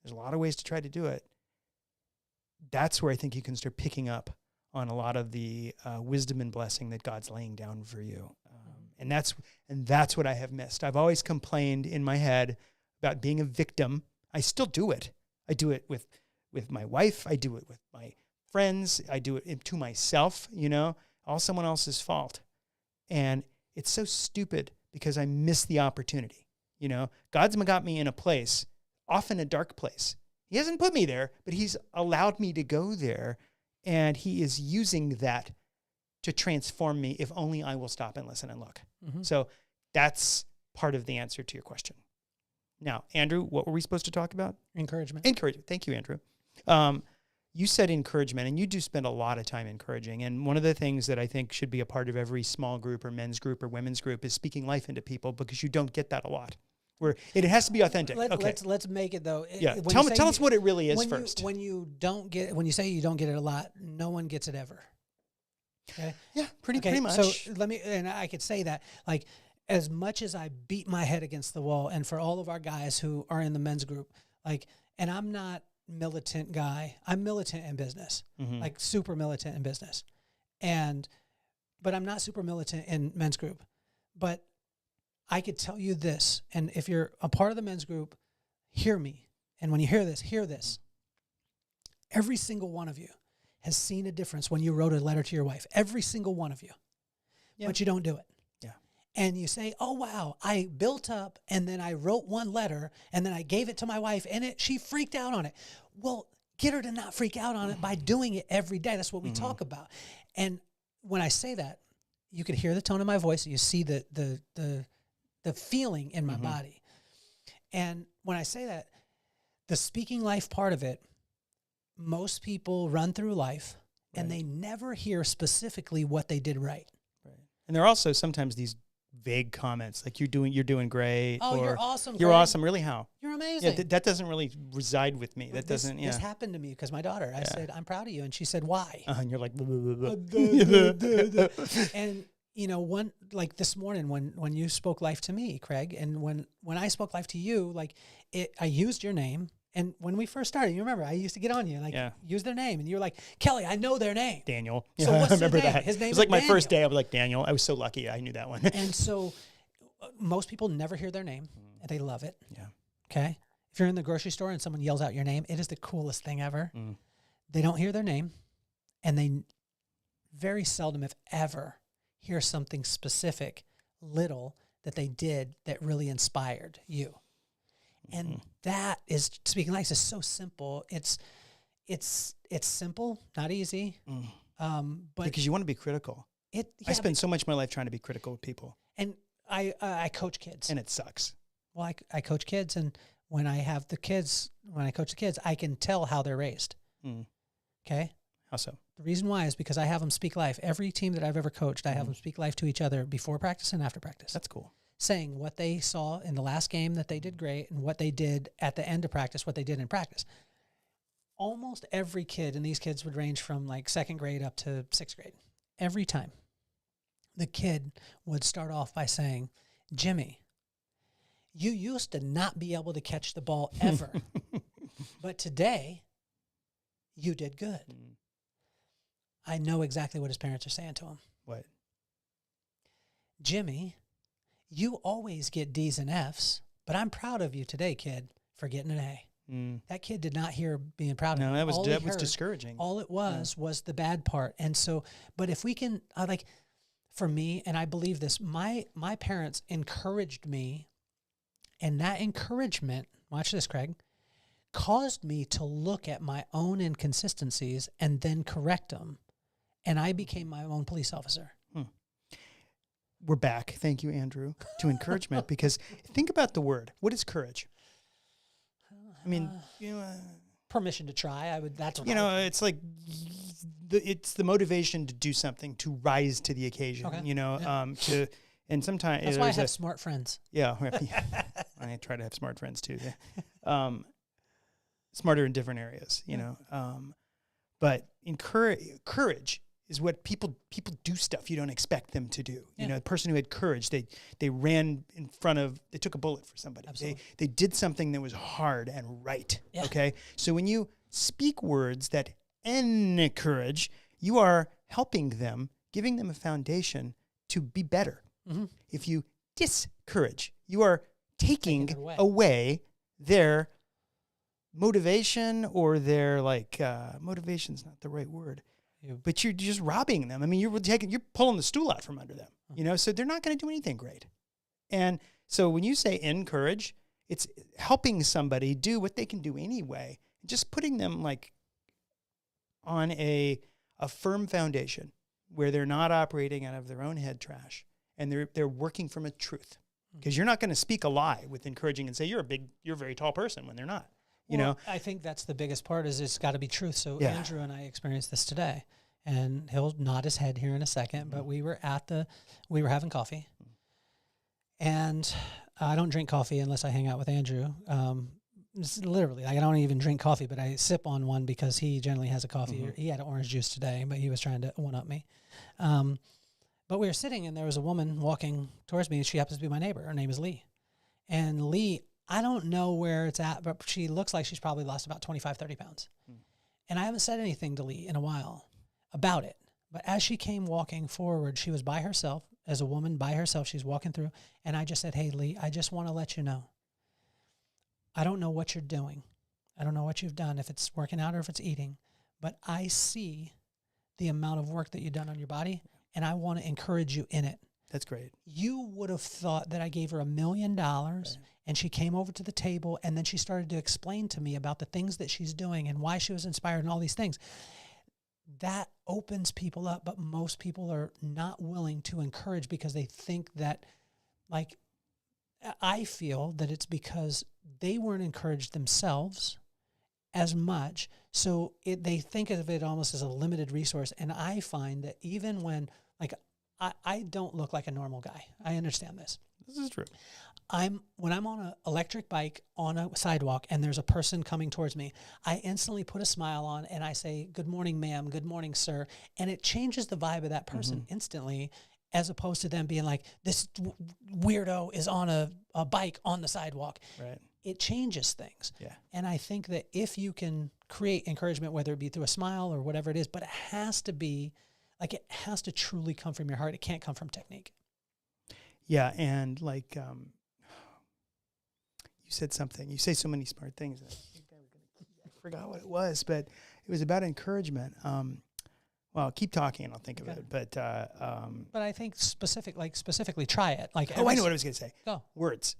There's a lot of ways to try to do it. That's where I think you can start picking up on a lot of the wisdom and blessing that God's laying down for you. And that's what I have missed. I've always complained in my head about being a victim. I still do it. I do it with my wife. I do it with my friends. I do it to myself, you know, all someone else's fault. And it's so stupid because I miss the opportunity. You know, God's got me in a place, often a dark place. He hasn't put me there, but he's allowed me to go there. And he is using that to transform me if only I will stop and listen and look. Mm-hmm. So that's part of the answer to your question. Now, Andrew, what were we supposed to talk about? Encouragement. Encouragement. Thank you, Andrew. You said encouragement, and you do spend a lot of time encouraging. And one of the things that I think should be a part of every small group or men's group or women's group is speaking life into people, because you don't get that a lot. Where it has to be authentic. Let's make it though. Yeah. Tell us what it really is first. When you say you don't get it a lot, no one gets it ever. Okay. Yeah, pretty much. So and I could say that, like, as much as I beat my head against the wall, and for all of our guys who are in the men's group, like, and I'm not militant guy. I'm militant in business, like super militant in business, but I'm not super militant in men's group. But I could tell you this, and if you're a part of the men's group, hear me. And when you hear this. Every single one of you has seen a difference when you wrote a letter to your wife. Every single one of you. Yeah. But you don't do it. Yeah. And you say, oh, wow, I built up and then I wrote one letter and then I gave it to my wife and she freaked out on it. Well, get her to not freak out on it by doing it every day. That's what we talk about. And when I say that, you could hear the tone of my voice. You see the feeling in my body. And when I say that, the speaking life part of it, most people run through life and they never hear specifically what they did right. Right. And there are also sometimes these vague comments like you're doing great. Oh, or, you're awesome. You're Craig. awesome. Really? How? You're amazing. Yeah, that doesn't really reside with me. That doesn't. Yeah. This happened to me because my daughter. I said, "I'm proud of you," and she said, "Why?" And you're like, blah, blah, blah, blah. And like this morning when you spoke life to me, Craig, and when I spoke life to you, like I used your name. And when we first started, you remember, I used to get on you, like, use their name. And you were like, Kelly, I know their name. Daniel. So what's I remember his name? that. His name it was like my Daniel. first day. I was like, Daniel. I was so lucky. I knew that one. And so most people never hear their name, and they love it. Yeah. Okay? If you're in the grocery store and someone yells out your name, it is the coolest thing ever. They don't hear their name, and they very seldom, if ever, hear something specific, little, that they did that really inspired you. And that is, speaking life is so simple. It's simple, not easy. But because you want to be critical. I spend so much of my life trying to be critical of people. And I coach kids. And it sucks. Well, I coach kids, and when I coach the kids, I can tell how they're raised. Okay? How so? The reason why is because I have them speak life. Every team that I've ever coached, I have them speak life to each other before practice and after practice. That's cool. Saying what they saw in the last game that they did great and what they did at the end of practice, what they did in practice. Almost every kid, and these kids would range from like second grade up to sixth grade, every time the kid would start off by saying, Jimmy, you used to not be able to catch the ball ever, but today you did good. I know exactly what his parents are saying to him. What? Jimmy, you always get D's and F's, but I'm proud of you today, kid, for getting an A. That kid did not hear being proud of him. No, that was discouraging. All it was the bad part. And so, but if we can, for me, and I believe this, my parents encouraged me, and that encouragement, watch this, Craig, caused me to look at my own inconsistencies and then correct them. And I became my own police officer. We're back, thank you, Andrew, to encouragement, because think about the word. What is courage? I mean, permission to try. That's what it's like it's the motivation to do something, to rise to the occasion. Okay. And sometimes that's why I have smart friends. Yeah, I try to have smart friends too. Smarter in different areas, but courage is what people do stuff you don't expect them to do. Yeah. The person who had courage, they ran in front of, they took a bullet for somebody. Absolutely. They did something that was hard and right. Yeah. Okay. So when you speak words that encourage, you are helping them, giving them a foundation to be better. If you discourage, you are taking away their motivation, or their motivation's not the right word. But you're just robbing them. I mean, you're pulling the stool out from under them, so they're not going to do anything great. And so when you say encourage, it's helping somebody do what they can do anyway, just putting them on a firm foundation. where they're not operating out of their own head trash, and they're working from a truth. Because you're not going to speak a lie with encouraging and say you're a very tall person when they're not. You know, I think that's the biggest part is it's got to be truth. So Yeah. Andrew and I experienced this today, and he'll nod his head here in a second. But we were having coffee, and I don't drink coffee unless I hang out with Andrew. Literally, I don't even drink coffee, but I sip on one because he generally has a coffee. He had an orange juice today, but he was trying to one up me. But we were sitting, and there was a woman walking towards me, and she happens to be my neighbor. Her name is Lee. And Lee, I don't know where it's at, but she looks like she's probably lost about 25, 30 pounds. And I haven't said anything to Lee in a while about it. But as she came walking forward, she was by herself, as a woman by herself. She's walking through, and I just said, hey, Lee, I just want to let you know. I don't know what you're doing. I don't know what you've done, if it's working out or if it's eating, but I see the amount of work that you've done on your body, and I want to encourage you in it. That's great. You would have thought that I gave her $1 million, and she came over to the table, and then she started to explain to me about the things that she's doing and why she was inspired and all these things. That opens people up, but most people are not willing to encourage because they think that, like, I feel that it's because they weren't encouraged themselves as much. So they think of it almost as a limited resource. And I find that even when, like, I don't look like a normal guy. I understand this. This is true. When I'm on an electric bike on a sidewalk and there's a person coming towards me, I instantly put a smile on and I say, good morning, ma'am. Good morning, sir. And it changes the vibe of that person instantly, as opposed to them being like, this weirdo is on a bike on the sidewalk. Right. It changes things. Yeah. And I think that if you can create encouragement, whether it be through a smile or whatever it is, but it has to be, like, it has to truly come from your heart. It can't come from technique. Yeah, and like you said something. You say so many smart things. I forgot what it was, but it was about encouragement. Well, keep talking and I'll think of it. But I think specifically try it. Like, I know what I was going to say. Go. Words,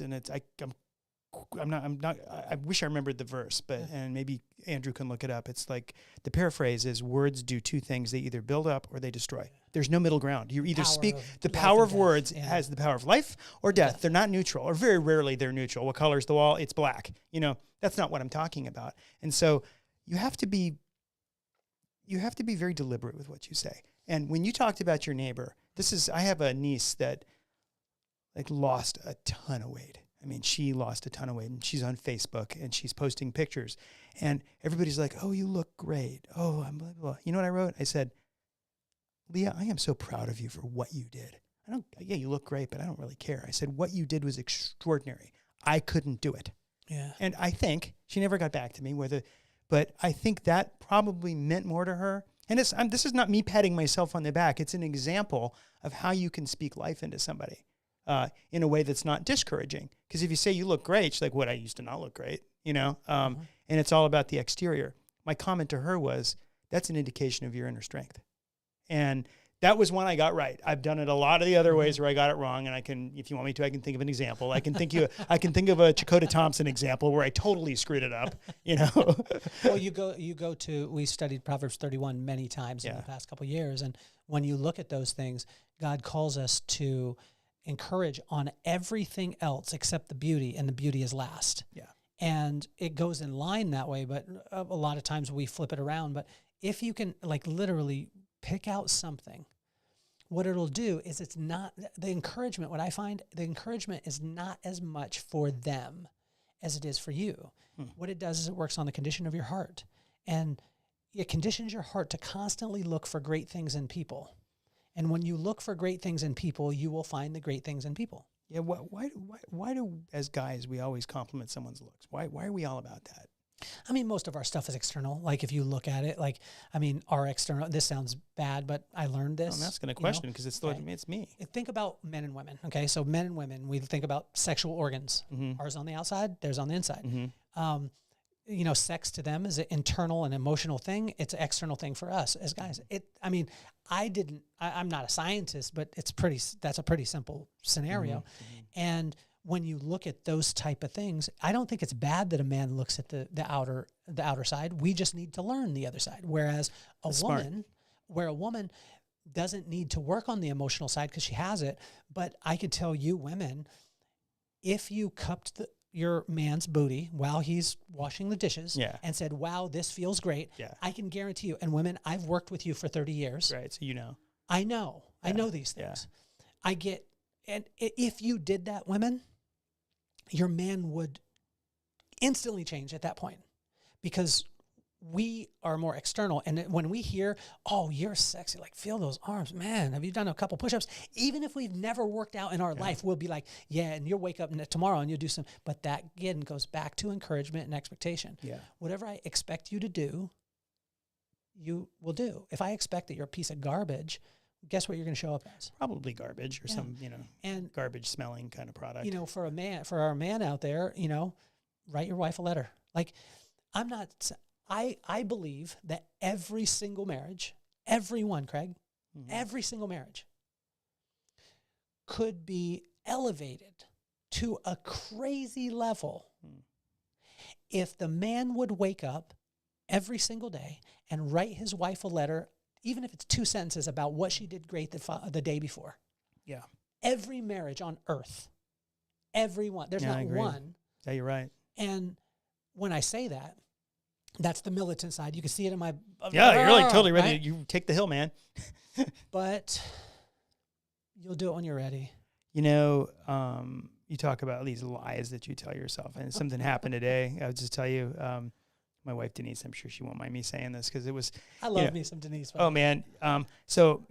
and it's I'm not. I wish I remembered the verse, but and maybe Andrew can look it up. It's like the paraphrase is: words do two things; they either build up or they destroy. There's no middle ground. You either speak. The power of words has the power of life or death. They're not neutral, or very rarely they're neutral. What color is the wall? It's black. You know, that's not what I'm talking about. And so you have to be very deliberate with what you say. And when you talked about your neighbor, I have a niece that like lost a ton of weight. I mean, she lost a ton of weight, and she's on Facebook, and she's posting pictures, and everybody's like, oh, you look great. Oh, I'm blah, blah, blah. You know what I wrote? I said, Leah, I am so proud of you for what you did. You look great, but I don't really care. I said, what you did was extraordinary. I couldn't do it. Yeah. And I think she never got back to me, but I think that probably meant more to her. And this is not me patting myself on the back. It's an example of how you can speak life into somebody. In a way that's not discouraging. Because if you say you look great, she's like, what, I used to not look great, you know? And it's all about the exterior. My comment to her was, that's an indication of your inner strength. And that was one I got right. I've done it a lot of the other ways where I got it wrong. And I can, if you want me to, I can think of an example. I can think of a Chakota Thompson example where I totally screwed it up, you know? Well, we studied Proverbs 31 many times in the past couple of years. And when you look at those things, God calls us to encourage on everything else except the beauty, and the beauty is last. Yeah. And it goes in line that way, but a lot of times we flip it around. But if you can, like, literally pick out something, what it'll do is it's not the encouragement. What I find, the encouragement is not as much for them as it is for you. What it does is it works on the condition of your heart, and it conditions your heart to constantly look for great things in people. And when you look for great things in people, you will find the great things in people. Yeah. Why do as guys we always compliment someone's looks? Why are we all about that? I mean, most of our stuff is external. Like, if you look at it, like, I mean, our external. This sounds bad, but I learned this. I'm asking a question because it's me. Think about men and women. Okay, so men and women, we think about sexual organs. Ours on the outside, theirs on the inside. You know, sex to them is an internal and emotional thing. It's an external thing for us as guys. I'm not a scientist, but that's a pretty simple scenario. And when you look at those type of things, I don't think it's bad that a man looks at the outer side. We just need to learn the other side. Whereas a woman doesn't need to work on the emotional side because she has it. But I could tell you women, if you cupped your man's booty while he's washing the dishes and said, wow, this feels great, I can guarantee you, and women, I've worked with you for 30 years. Right, so you know. I know these things. And if you did that, women, your man would instantly change at that point, because we are more external. And when we hear, oh, you're sexy, like, feel those arms, man, have you done a couple push-ups? Even if we've never worked out in our life, we'll be like, yeah, and you'll wake up tomorrow and you'll do some. But that, again, goes back to encouragement and expectation. Yeah. Whatever I expect you to do, you will do. If I expect that you're a piece of garbage, guess what you're going to show up as? Probably garbage or some, and garbage smelling kind of product. For our man out there, write your wife a letter. Like, I believe that every single marriage, every one, Craig, every single marriage could be elevated to a crazy level if the man would wake up every single day and write his wife a letter, even if it's 2 sentences about what she did great the day before. Yeah. Every marriage on earth, every one. There's not one. Yeah, you're right. And when I say that, that's the militant side. You can see it in my... Yeah, you're like totally ready. Right? You take the hill, man. But you'll do it when you're ready. You talk about these lies that you tell yourself, and something happened today. I would just tell you, my wife, Denise, I'm sure she won't mind me saying this because it was... I love me some Denise. Oh, man. So...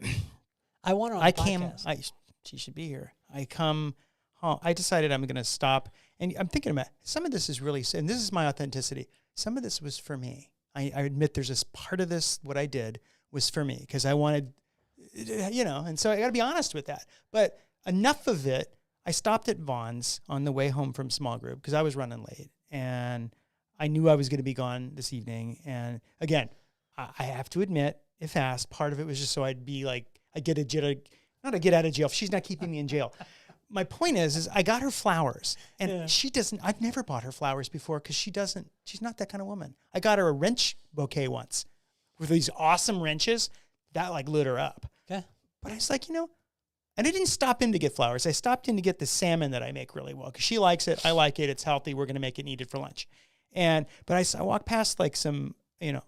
I want her on the podcast. She should be here. I come home. I decided I'm going to stop. And I'm thinking about some of this is really... And this is my authenticity. Some of this was for me. I admit there's this part of this, what I did was for me because I wanted, and so I got to be honest with that. But enough of it, I stopped at Vaughn's on the way home from small group because I was running late and I knew I was going to be gone this evening. And again, I have to admit, if asked, part of it was just so I'd be like, not a get out of jail. She's not keeping me in jail. My point is I got her flowers and she doesn't, I've never bought her flowers before because she's not that kind of woman. I got her a wrench bouquet once with these awesome wrenches that like lit her up. Okay. But I was like, and I didn't stop in to get flowers. I stopped in to get the salmon that I make really well because she likes it. I like it. It's healthy. We're going to make it and eat it for lunch. But I walked past like some,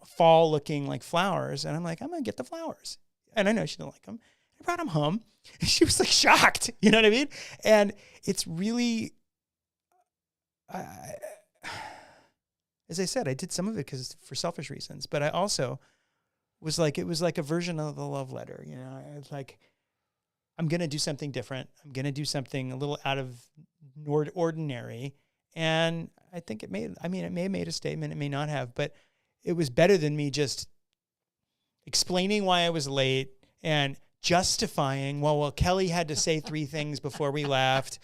fall looking like flowers and I'm like, I'm going to get the flowers. And I know she didn't like them. I brought them home. And she was like shocked. You know what I mean? And it's really, as I said, I did some of it for selfish reasons, but I also was like, it was like a version of the love letter. It's like, I'm going to do something different. I'm going to do something a little out of ordinary. And I think it may have made a statement. It may not have, but it was better than me just explaining why I was late and justifying, well, Kelly had to say 3 things before we left,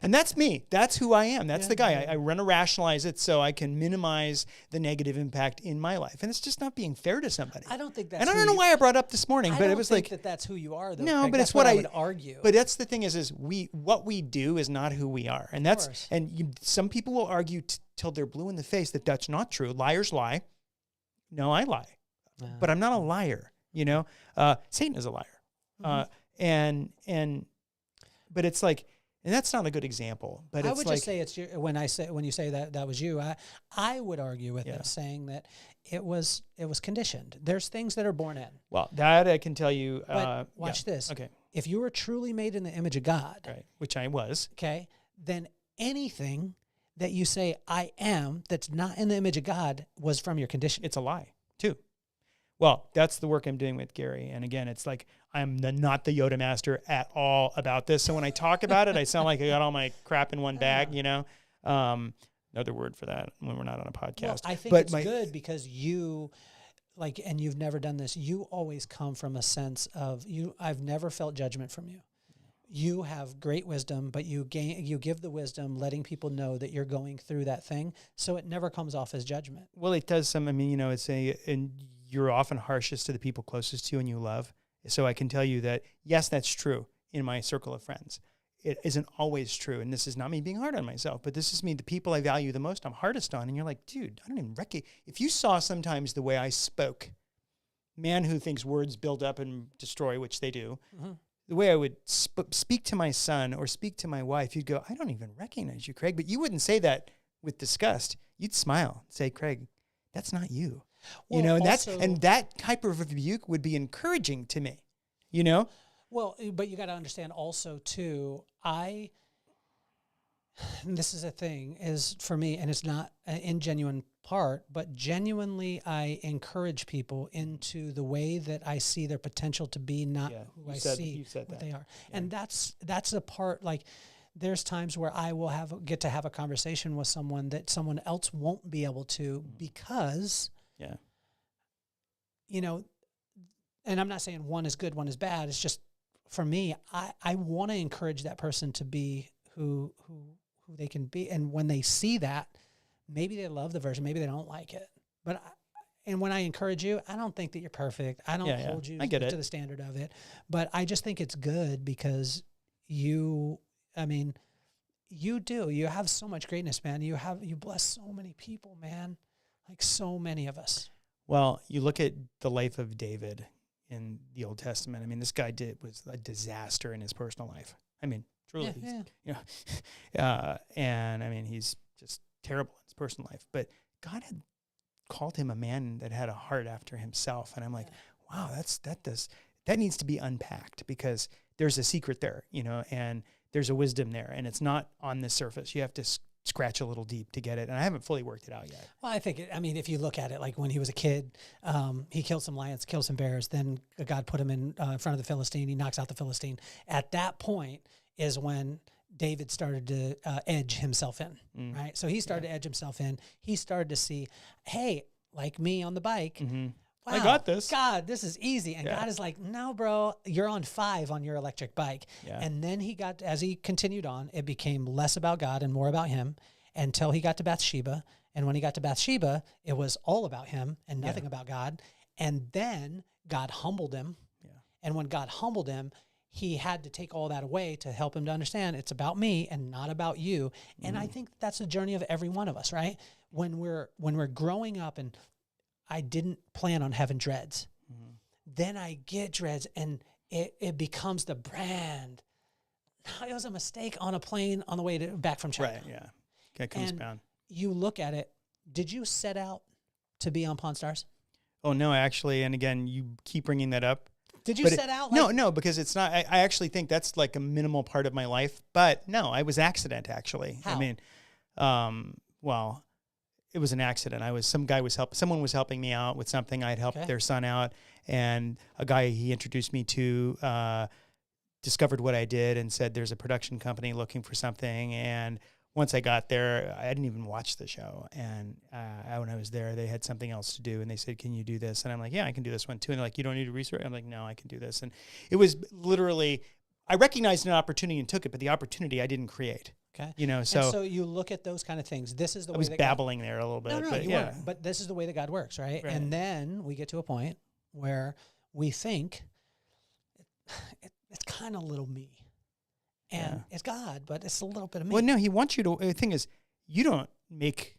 and that's me. That's who I am. That's the guy. I want to rationalize it so I can minimize the negative impact in my life. And it's just not being fair to somebody. I don't think that's. And I don't know why I brought up this morning, but it was like that's who you are. Though, no, Craig. But it's what I would argue. But that's the thing is what we do is not who we are, and that's some people will argue till they're blue in the face that that's not true. Liars lie. No, I lie, but I'm not a liar. Satan is a liar. But it's like, and that's not a good example, but I would just say it's when you say that was you, I would argue with this saying that it was conditioned. There's things that are born in. Well, that I can tell you, but watch this. Okay. If you were truly made in the image of God, right, which I was, okay, then anything that you say I am that's not in the image of God was from your condition. It's a lie too. Well, that's the work I'm doing with Gary. And again, it's like I'm not the Yoda master at all about this. So when I talk about it, I sound like I got all my crap in one bag, Another word for that when we're not on a podcast. Well, I think it's good because you, and you've never done this, you always come from a sense of I've never felt judgment from you. You have great wisdom, but you give the wisdom, letting people know that you're going through that thing, so it never comes off as judgment. Well, it does some. And you're often harshest to the people closest to you and you love. So I can tell you that yes, that's true in my circle of friends. it isn't always true. And this is not me being hard on myself, but this is me, the people I value the most, I'm hardest on. And you're like, dude, I don't even recognize. If you saw sometimes the way I spoke, man who thinks words build up and destroy, which they do, the way I would speak to my son or speak to my wife, you'd go, I don't even recognize you, Craig. But you wouldn't say that with disgust. You'd smile and say, Craig, that's not you. Well, you know, and also, that type of rebuke would be encouraging to me, you know? Well, but you got to understand also too, this is a thing is for me, and it's not an ingenuine part, but genuinely I encourage people into the way that I see their potential to be, not who I see what they are. Yeah. And that's a part, like there's times where I will get to have a conversation with someone that someone else won't be able to because, you know, and I'm not saying one is good, one is bad. It's just for me, I want to encourage that person to be who they can be. And when they see that, maybe they love the version, maybe they don't like it. But and when I encourage you, I don't think that you're perfect. I don't hold you to the standard of it. But I just think it's good because you have so much greatness, man. You bless so many people, man. Like so many of us. Well, you look at the life of David in the Old Testament. I mean, this guy was a disaster in his personal life. I mean, truly, you know, and I mean, he's just terrible in his personal life. But God had called him a man that had a heart after himself, and I'm like, wow, that needs to be unpacked because there's a secret there, you know, and there's a wisdom there, and it's not on the surface. You have to scratch a little deep to get it, and I haven't fully worked it out yet. Well, I think, if you look at it, like when he was a kid, he killed some lions, killed some bears, then God put him in front of the Philistine, he knocks out the Philistine. At that point is when David started to edge himself in, right? So he started to edge himself in. He started to see, hey, like me on the bike, wow, I got this. God, this is easy. And God is like, no, bro, you're on 5 on your electric bike. Yeah. And then as he continued on, it became less about God and more about him until he got to Bathsheba. And when he got to Bathsheba, it was all about him and nothing about God. And then God humbled him. Yeah. And when God humbled him, he had to take all that away to help him to understand it's about me and not about you. And I think that's the journey of every one of us, right? When we're growing up, and I didn't plan on having dreads. Then I get dreads and it becomes the brand. It was a mistake on a plane on the way back from China. Right, yeah. That comes down. You look at it, did you set out to be on Pawn Stars? Oh, no, actually, and again, you keep bringing that up. Did you set out? No, because it's not, I actually think that's like a minimal part of my life, but no, I was accident actually. How? I mean, well, it was an accident. Someone was helping me out with something. I had helped their son out, and a guy he introduced me to discovered what I did and said, there's a production company looking for something. And once I got there, I didn't even watch the show. And when I was there, they had something else to do. And they said, can you do this? And I'm like, yeah, I can do this one too. And they're like, you don't need to research? I'm like, no, I can do this. And it was literally, I recognized an opportunity and took it, but the opportunity I didn't create. Okay. You know, so. And so you look at those kind of things. This is the way I was babbling there a little bit. No, but you weren't. But this is the way that God works, right? And then we get to a point where we think it's kind of little me. And it's God, but it's a little bit of me. Well, no, he wants you to, the thing is, you don't make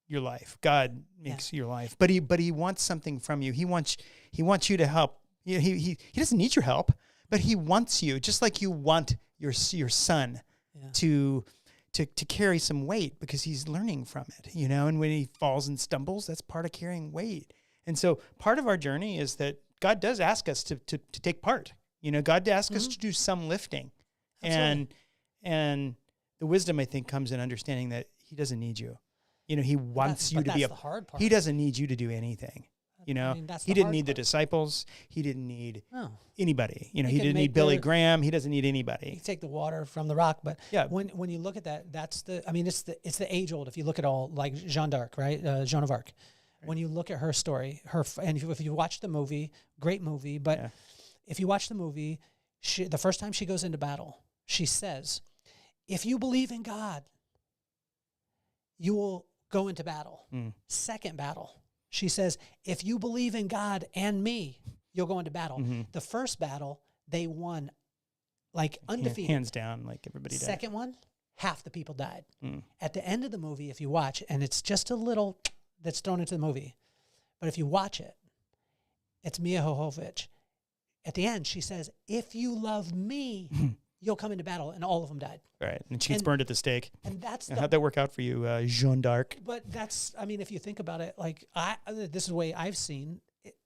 your life. God makes your life. But he wants something from you. He wants you to help. You know, he doesn't need your help, but he wants you, just like you want your son to carry some weight because he's learning from it, you know, and when he falls and stumbles, that's part of carrying weight. And so part of our journey is that God does ask us to take part. You know, God asks us to do some lifting. Absolutely. And the wisdom, I think, comes in understanding that he doesn't need you. You know, he wants you to be the hard part. He doesn't need you to do anything. You know, he didn't need the disciples. He didn't need anybody. You know, he didn't need Billy Graham. He doesn't need anybody. He take the water from the rock, but when you look at that, that's it's the age old. If you look at all, like Jeanne d'Arc, right? Joan of Arc. Right. When you look at her story, and if you watch the movie, great movie, but if you watch the movie, the first time she goes into battle, she says, if you believe in God, you will go into battle. Second battle, she says, if you believe in God and me, you'll go into battle. The first battle, they won like undefeated. Hands down, like everybody died. Second one, half the people died. At the end of the movie, if you watch, and it's just a little that's thrown into the movie, but if you watch it, it's Mia Jovovich. At the end, she says, "If you love me, you'll come into battle," and all of them died. Right, and she gets burned at the stake. And that's how'd that work out for you, Jeanne d'Arc? But that's, I mean, if you think about it, like this is the way I've seen it.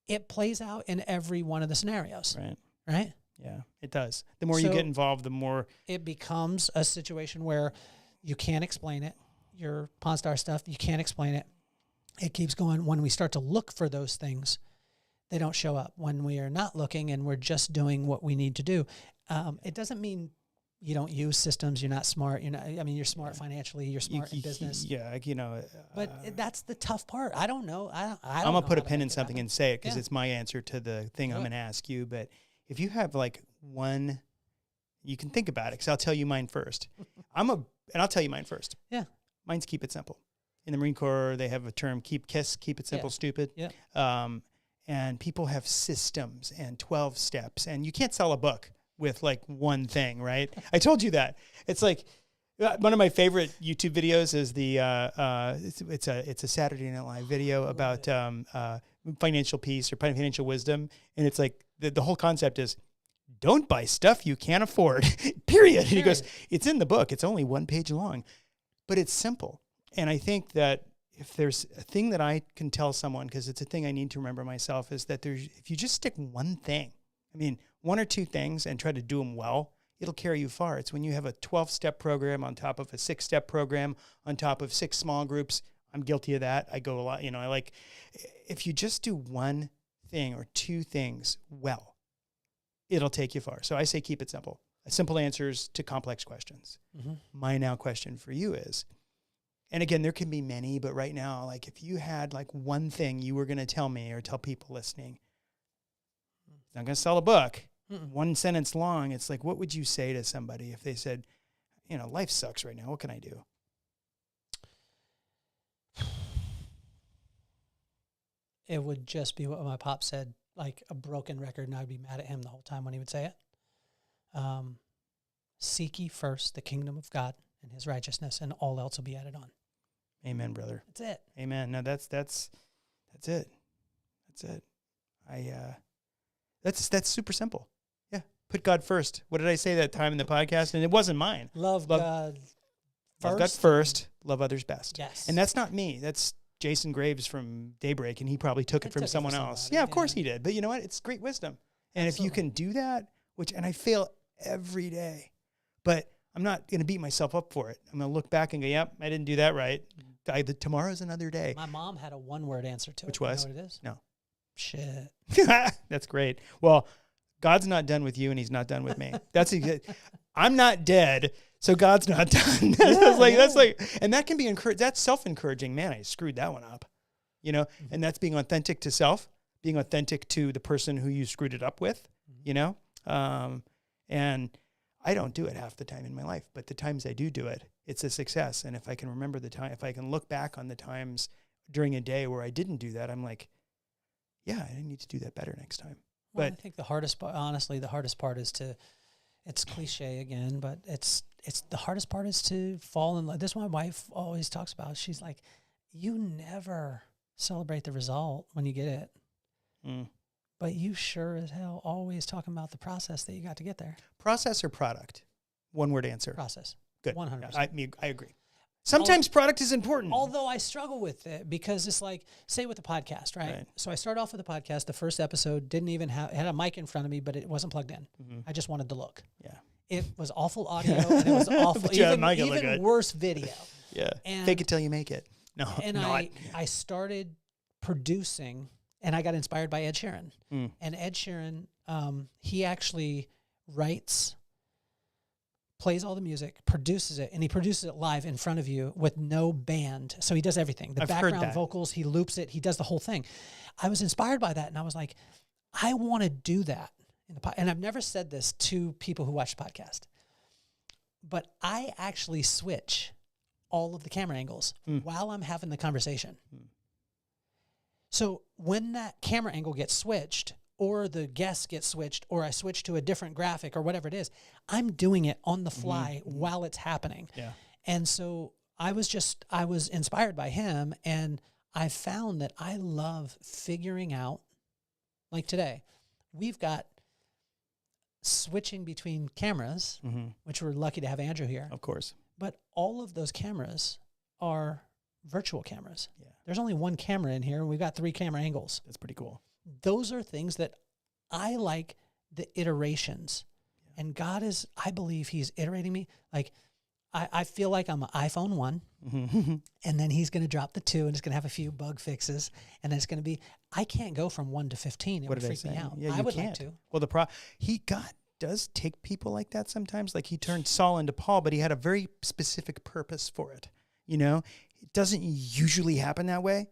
It plays out in every one of the scenarios. Right. Right. Yeah, it does. The more you get involved, the more it becomes a situation where you can't explain it. Your Pawn Star stuff, you can't explain it. It keeps going. When we start to look for those things, they don't show up. When we are not looking and we're just doing what we need to do, it doesn't mean you don't use systems. You're not smart. You're not. I mean, you're smart financially. You're smart in business. Yeah, you know. But that's the tough part. I don't know. I'm gonna put a pin in something and say it because it's my answer to the thing I'm gonna ask you. But if you have like one, you can think about it because I'll tell you mine first. And I'll tell you mine first. Yeah. Mine's keep it simple. In the Marine Corps, they have a term, keep it simple, stupid. Yeah. And people have systems and 12 steps, and you can't sell a book with like one thing, right? I told you that. It's like one of my favorite YouTube videos is the it's a Saturday Night Live video about financial peace or financial wisdom, and it's like the whole concept is don't buy stuff you can't afford. Period. And he goes, it's in the book. It's only one page long, but it's simple. And I think that if there's a thing that I can tell someone, because it's a thing I need to remember myself, is that if you just stick one thing, I mean, one or two things and try to do them well, it'll carry you far. It's when you have a 12-step program on top of a 6-step program on top of 6 small groups. I'm guilty of that. I go a lot, if you just do one thing or two things well, it'll take you far. So I say keep it simple. Simple answers to complex questions. Mm-hmm. My now question for you is, and again, there can be many, but right now, like if you had like one thing you were going to tell me or tell people listening, it's not going to sell a book, one sentence long. It's like, what would you say to somebody if they said, life sucks right now. What can I do? It would just be what my pop said, like a broken record, and I'd be mad at him the whole time when he would say it. Seek ye first the kingdom of God and his righteousness, and all else will be added on. Amen, brother. That's it. Amen. No, that's it. That's it. That's super simple. Yeah. Put God first. What did I say that time in the podcast? And it wasn't mine. Love God first. Love God first. Love others best. Yes. And that's not me. That's Jason Graves from Daybreak, and he probably took it from someone else. Yeah, of course he did. But you know what? It's great wisdom. And if you can do that, and I fail every day, but I'm not going to beat myself up for it. I'm going to look back and go, yep, I didn't do that right. Tomorrow's another day. My mom had a one-word answer to it. Which was? You know what it is? No. Shit. That's great. Well, God's not done with you, and he's not done with me. I'm not dead, so God's not done. And that can be that's self-encouraging. Man, I screwed that one up, and that's being authentic to self, being authentic to the person who you screwed it up with, and I don't do it half the time in my life, but the times I do it, it's a success. And if I can remember the time, if I can look back on the times during a day where I didn't do that, I'm like, yeah, I need to do that better next time. Well, I think the hardest part, honestly, is it's cliche again, but it's the hardest part is to fall in love. This is what my wife always talks about. She's like, you never celebrate the result when you get it. But you sure as hell always talking about the process that you got to get there. Process or product? One word answer. Process. Good. 100%. I agree. Sometimes product is important. Although I struggle with it because it's like, say with the podcast, right? So I start off with the podcast. The first episode didn't even had a mic in front of me, but it wasn't plugged in. Mm-hmm. I just wanted to look. Yeah. It was awful audio and it was awful, even worse video. Yeah. And fake it till you make it. No, and I started producing, and I got inspired by Ed Sheeran. And Ed Sheeran, he actually plays all the music, produces it, and he produces it live in front of you with no band. So he does everything. The background vocals, he loops it, he does the whole thing. I was inspired by that, and I was like, I want to do that. And I've never said this to people who watch the podcast, but I actually switch all of the camera angles while I'm having the conversation. So when that camera angle gets switched, or the guests get switched, or I switch to a different graphic or whatever it is, I'm doing it on the fly while it's happening. Yeah. And so I was inspired by him, and I found that I love figuring out, like today, we've got switching between cameras, which we're lucky to have Andrew here. Of course. But all of those cameras are virtual cameras. Yeah. There's only one camera in here, and we've got 3 camera angles. That's pretty cool. Those are things that I like, the iterations. Yeah. And God is, I believe he's iterating me. Like, I feel like I'm an iPhone 1, and then he's going to drop the 2, and it's going to have a few bug fixes, and then it's going to be, I can't go from 1 to 15. It would freak me out. Yeah, I you would can't. like to. Well, God does take people like that sometimes. Like he turned Saul into Paul, but he had a very specific purpose for it. You know, it doesn't usually happen that way.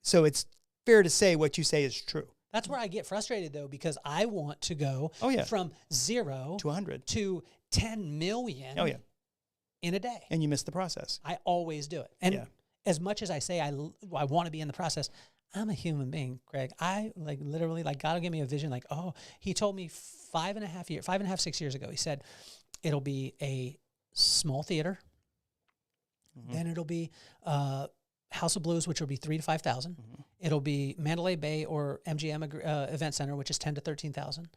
So it's fair to say what you say is true. That's where I get frustrated, though, because I want to go from 0 to 100 to 10 million in a day. And you miss the process. I always do it. And as much as I say I want to be in the process, I'm a human being, Craig. I literally, God will give me a vision. He told me 5.5, 6 years ago, he said, it'll be a small theater. Then it'll be House of Blues, which will be 3,000 to 5,000. It'll be Mandalay Bay or MGM Event Center, which is 10 to 13,000.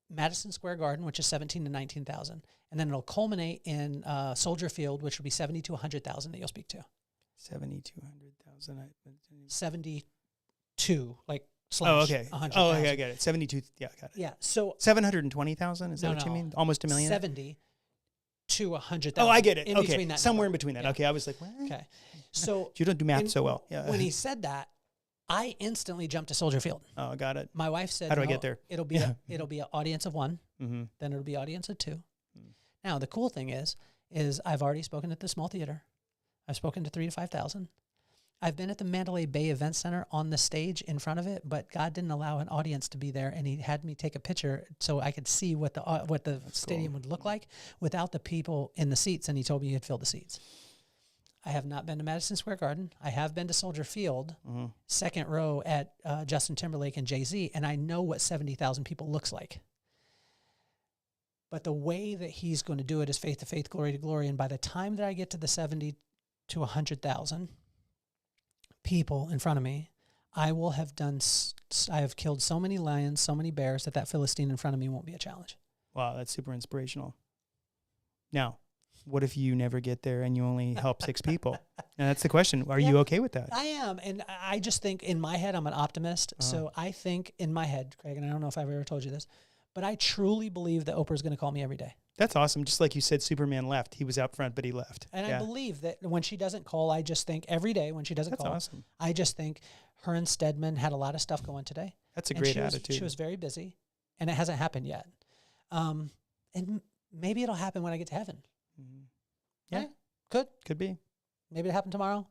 Madison Square Garden, which is 17 to 19,000. And then it'll culminate in Soldier Field, which will be 70 to 100,000 that you'll speak to. 70 to 100,000. 72, slash 100,000. Oh, okay, I get it. 72, yeah, I got it. Yeah, so 720,000, is that what you mean? Almost a million? 70 to 100,000. Oh, I get it. In between that somewhere number. in between that. Yeah. Okay, I was like, what? Okay, so you don't do math so well. Yeah. When he said that, I instantly jumped to Soldier Field. Oh, I got it. My wife said, how do I get there? It'll be an audience of 1, then it'll be audience of 2. Now, the cool thing is I've already spoken at the small theater. I've spoken to 3,000 to 5,000. I've been at the Mandalay Bay Event Center on the stage in front of it, but God didn't allow an audience to be there, and he had me take a picture so I could see what the stadium would look like without the people in the seats, and he told me he'd fill the seats. I have not been to Madison Square Garden. I have been to Soldier Field, second row at Justin Timberlake and Jay-Z, and I know what 70,000 people looks like. But the way that he's going to do it is faith to faith, glory to glory, and by the time that I get to the 70 to 100,000 people in front of me, I will have I have killed so many lions, so many bears that Philistine in front of me won't be a challenge. Wow, that's super inspirational. Now, what if you never get there and you only help 6 people? And that's the question. Are you okay with that? I am. And I just think in my head, I'm an optimist. So I think in my head, Craig, and I don't know if I've ever told you this, but I truly believe that Oprah's going to call me every day. That's awesome. Just like you said, Superman left. He was out front, but he left. And I believe that when she doesn't call, I just think every day when she doesn't call, awesome. I just think her and Stedman had a lot of stuff going today. That's a great attitude. She was very busy, and it hasn't happened yet. And maybe it'll happen when I get to heaven. Yeah. Right? Could be. Maybe it'll happen tomorrow.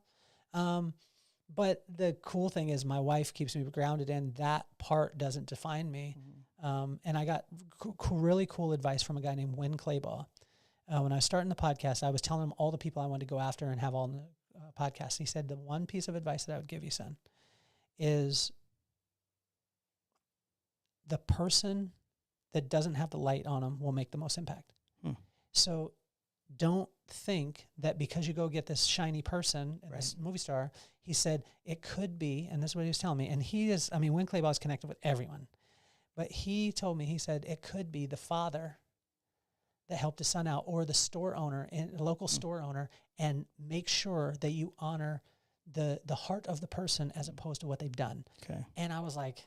But the cool thing is my wife keeps me grounded in that part doesn't define me. And I got really cool advice from a guy named Win Claybaugh. When I was starting the podcast, I was telling him all the people I wanted to go after and have on the podcast. He said, the one piece of advice that I would give you, son, is the person that doesn't have the light on them will make the most impact. So don't think that because you go get this shiny person, this movie star, he said, it could be, and this is what he was telling me, and Win Claybaugh is connected with everyone. But he told me, he said, it could be the father that helped his son out or the store owner, the local store owner, and make sure that you honor the heart of the person as opposed to what they've done. Okay. And I was like,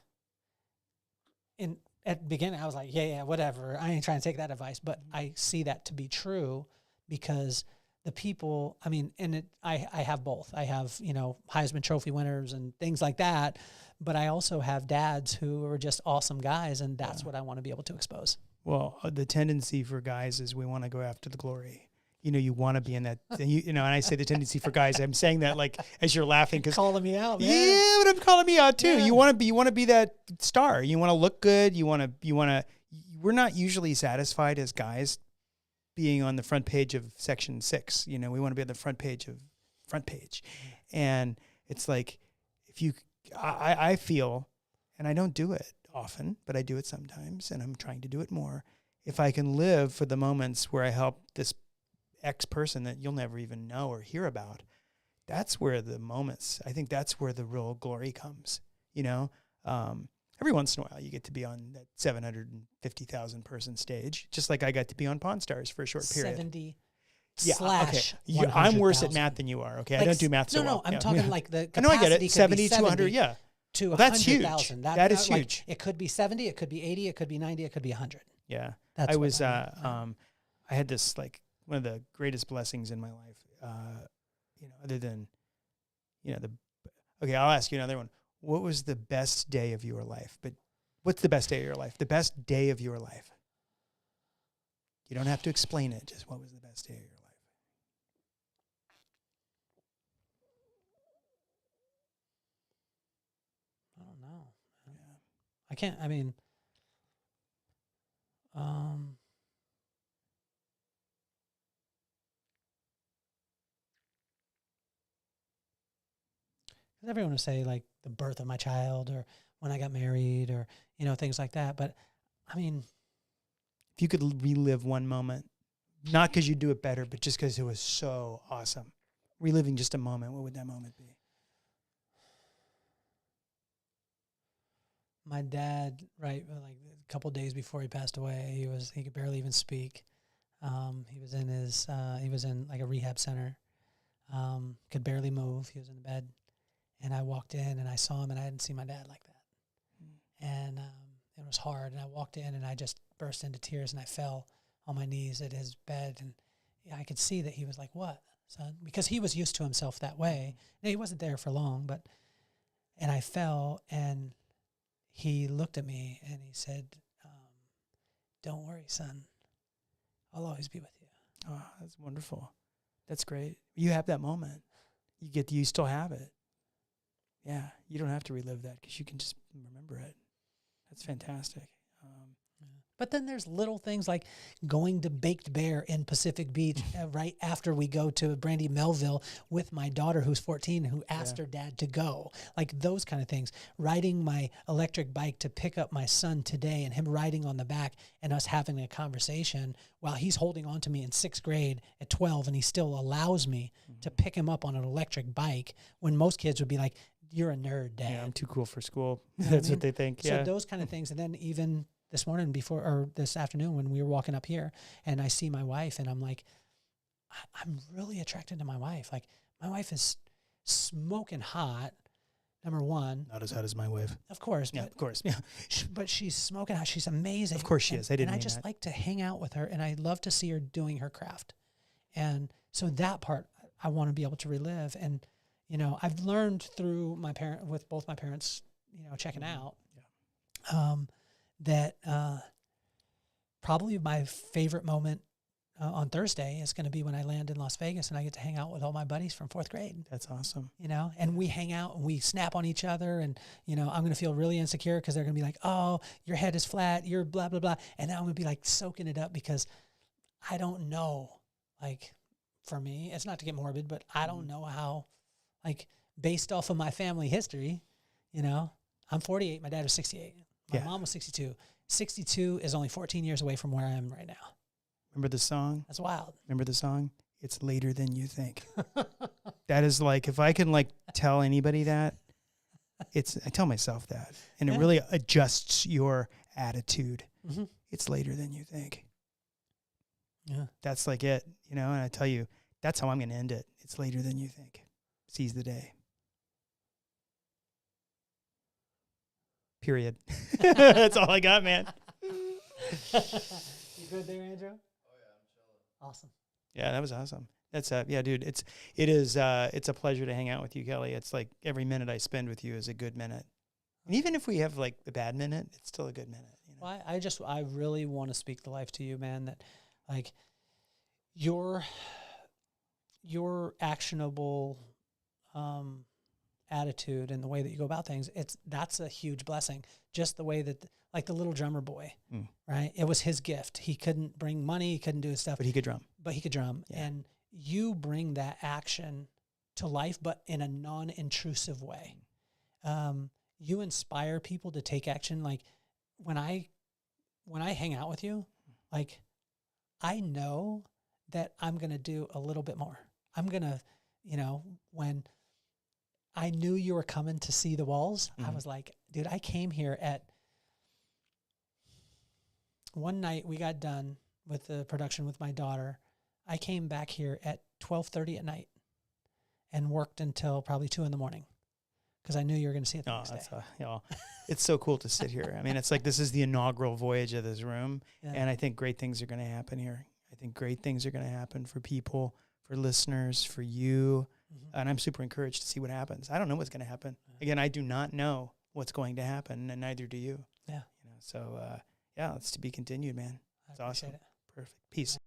at the beginning, I was like, yeah, whatever. I ain't trying to take that advice. But I see that to be true because the people, I have both. I have, Heisman Trophy winners and things like that. But I also have dads who are just awesome guys, and that's what I want to be able to expose. Well, the tendency for guys is we want to go after the glory. You want to be in that, and I say the tendency for guys, I'm saying that like as you're laughing. Cause calling me out, man. Yeah, but I'm calling me out too. Yeah. You want to be that star. You want to look good. We're not usually satisfied as guys being on the front page of section 6. We want to be on the front page of front page. And it's like, I feel, and I don't do it often, but I do it sometimes, and I'm trying to do it more. If I can live for the moments where I help this X person that you'll never even know or hear about, that's where the moments, I think that's where the real glory comes, you know? Every once in a while you get to be on that 750,000 person stage, just like I got to be on Pawn Stars for a short period. 70 Yeah, slash okay. I'm worse at 100,000. math than you are, okay? Like, I don't do math so no, well. No, I'm Yeah. talking like the I know, I get capacity it. could 70, be 200, yeah. to Well, that's huge. 100,000. That is like, huge. It could be 70, it could be 80, it could be 90, it could be 100. Yeah. That's I what was, I mean. I had this, like, one of the greatest blessings in my life, you know, other than, you know, okay, I'll ask you another one. What was the best day of your life? But what's the best day of your life? The best day of your life. You don't have to explain it. Just what was the best day of your life? I don't know. Yeah. I can't, I mean, everyone would say like the birth of my child or when I got married or, you know, things like that. But I mean, If you could relive one moment, not because you do it better, but just because it was so awesome, reliving just a moment, what would that moment be? my dad, right, like a couple days before he passed away, he could barely even speak. He was in like a rehab center. Could barely move. He was in the bed. And I walked in and I saw him and I hadn't seen my dad like that. And it was hard. And I walked in and I just burst into tears and I fell on my knees at his bed. And I could see that he was like, "What, son?" Because he was used to himself that way. And he wasn't there for long, and I fell and he looked at me and he said, "Don't worry, son. I'll always be with you." Oh, that's wonderful. That's great. You have that moment. You still have it. Yeah, you don't have to relive that because you can just remember it. That's fantastic. But then there's little things like going to Baked Bear in Pacific Beach right after we go to Brandy Melville with my daughter who's 14 who asked her dad to go. Like those kind of things. Riding my electric bike to pick up my son today and him riding on the back and us having a conversation while he's holding on to me in 6th grade at 12 and he still allows me to pick him up on an electric bike when most kids would be like, "You're a nerd, Dad." Yeah, I'm too cool for school. You know That's I mean? what they think. So Yeah. those kind of things. And then even this morning this afternoon when we were walking up here and I see my wife and I'm like, I'm really attracted to my wife. Like my wife is smoking hot, number one. Not as hot as my wife. Of course. Yeah, but, of course. Yeah. but she's smoking hot. She's amazing. Of course she is. I didn't And I mean just that. like to hang out with her and I love to see her doing her craft. And so that part I want to be able to relive. And, you know, I've learned through with both my parents, you know, checking out, that probably my favorite moment on Thursday is going to be when I land in Las Vegas and I get to hang out with all my buddies from 4th grade. That's awesome. You know, and we hang out and we snap on each other and, you know, I'm going to feel really insecure because they're going to be like, "Oh, your head is flat, you're blah, blah, blah." And then I'm going to be like soaking it up because I don't know, like for me, it's not to get morbid, but I don't know how, like based off of my family history, you know, I'm 48, my dad was 68. My mom was 62. 62 is only 14 years away from where I am right now. Remember the song? That's wild. Remember the song? It's later than you think. That is like, if I can like tell anybody that, I tell myself that. And it really adjusts your attitude. Mm-hmm. It's later than you think. Yeah. That's like it, you know, and I tell you, that's how I'm going to end it. It's later than you think. Seize the day. Period. That's all I got, man. You good there, Andrew? Oh yeah, I'm chilling. Awesome. Yeah, that was awesome. That's yeah, dude. It's a pleasure to hang out with you, Kelly. It's like every minute I spend with you is a good minute. And even if we have like the bad minute, it's still a good minute. You know? Well, I really want to speak the life to you, man, that like your actionable attitude and the way that you go about things, that's a huge blessing. Just the way that, like the little drummer boy, right? It was his gift. He couldn't bring money, he couldn't do his stuff, But he could drum. Yeah. And you bring that action to life, but in a non-intrusive way. You inspire people to take action. Like when I hang out with you, like, I know that I'm going to do a little bit more. I'm going to, when I knew you were coming to see the walls, I was like, dude, I came here at one night we got done with the production with my daughter. I came back here at 12:30 at night and worked until probably 2 a.m. because I knew you were going to see it the next day. It's so cool to sit here. I mean, it's like this is the inaugural voyage of this room, and I think great things are going to happen here. I think great things are going to happen for people, for listeners, for you, and I'm super encouraged to see what happens. I don't know what's going to happen. Again, I do not know what's going to happen, and neither do you. Yeah. So, it's to be continued, man. It's awesome. It. Perfect. Peace.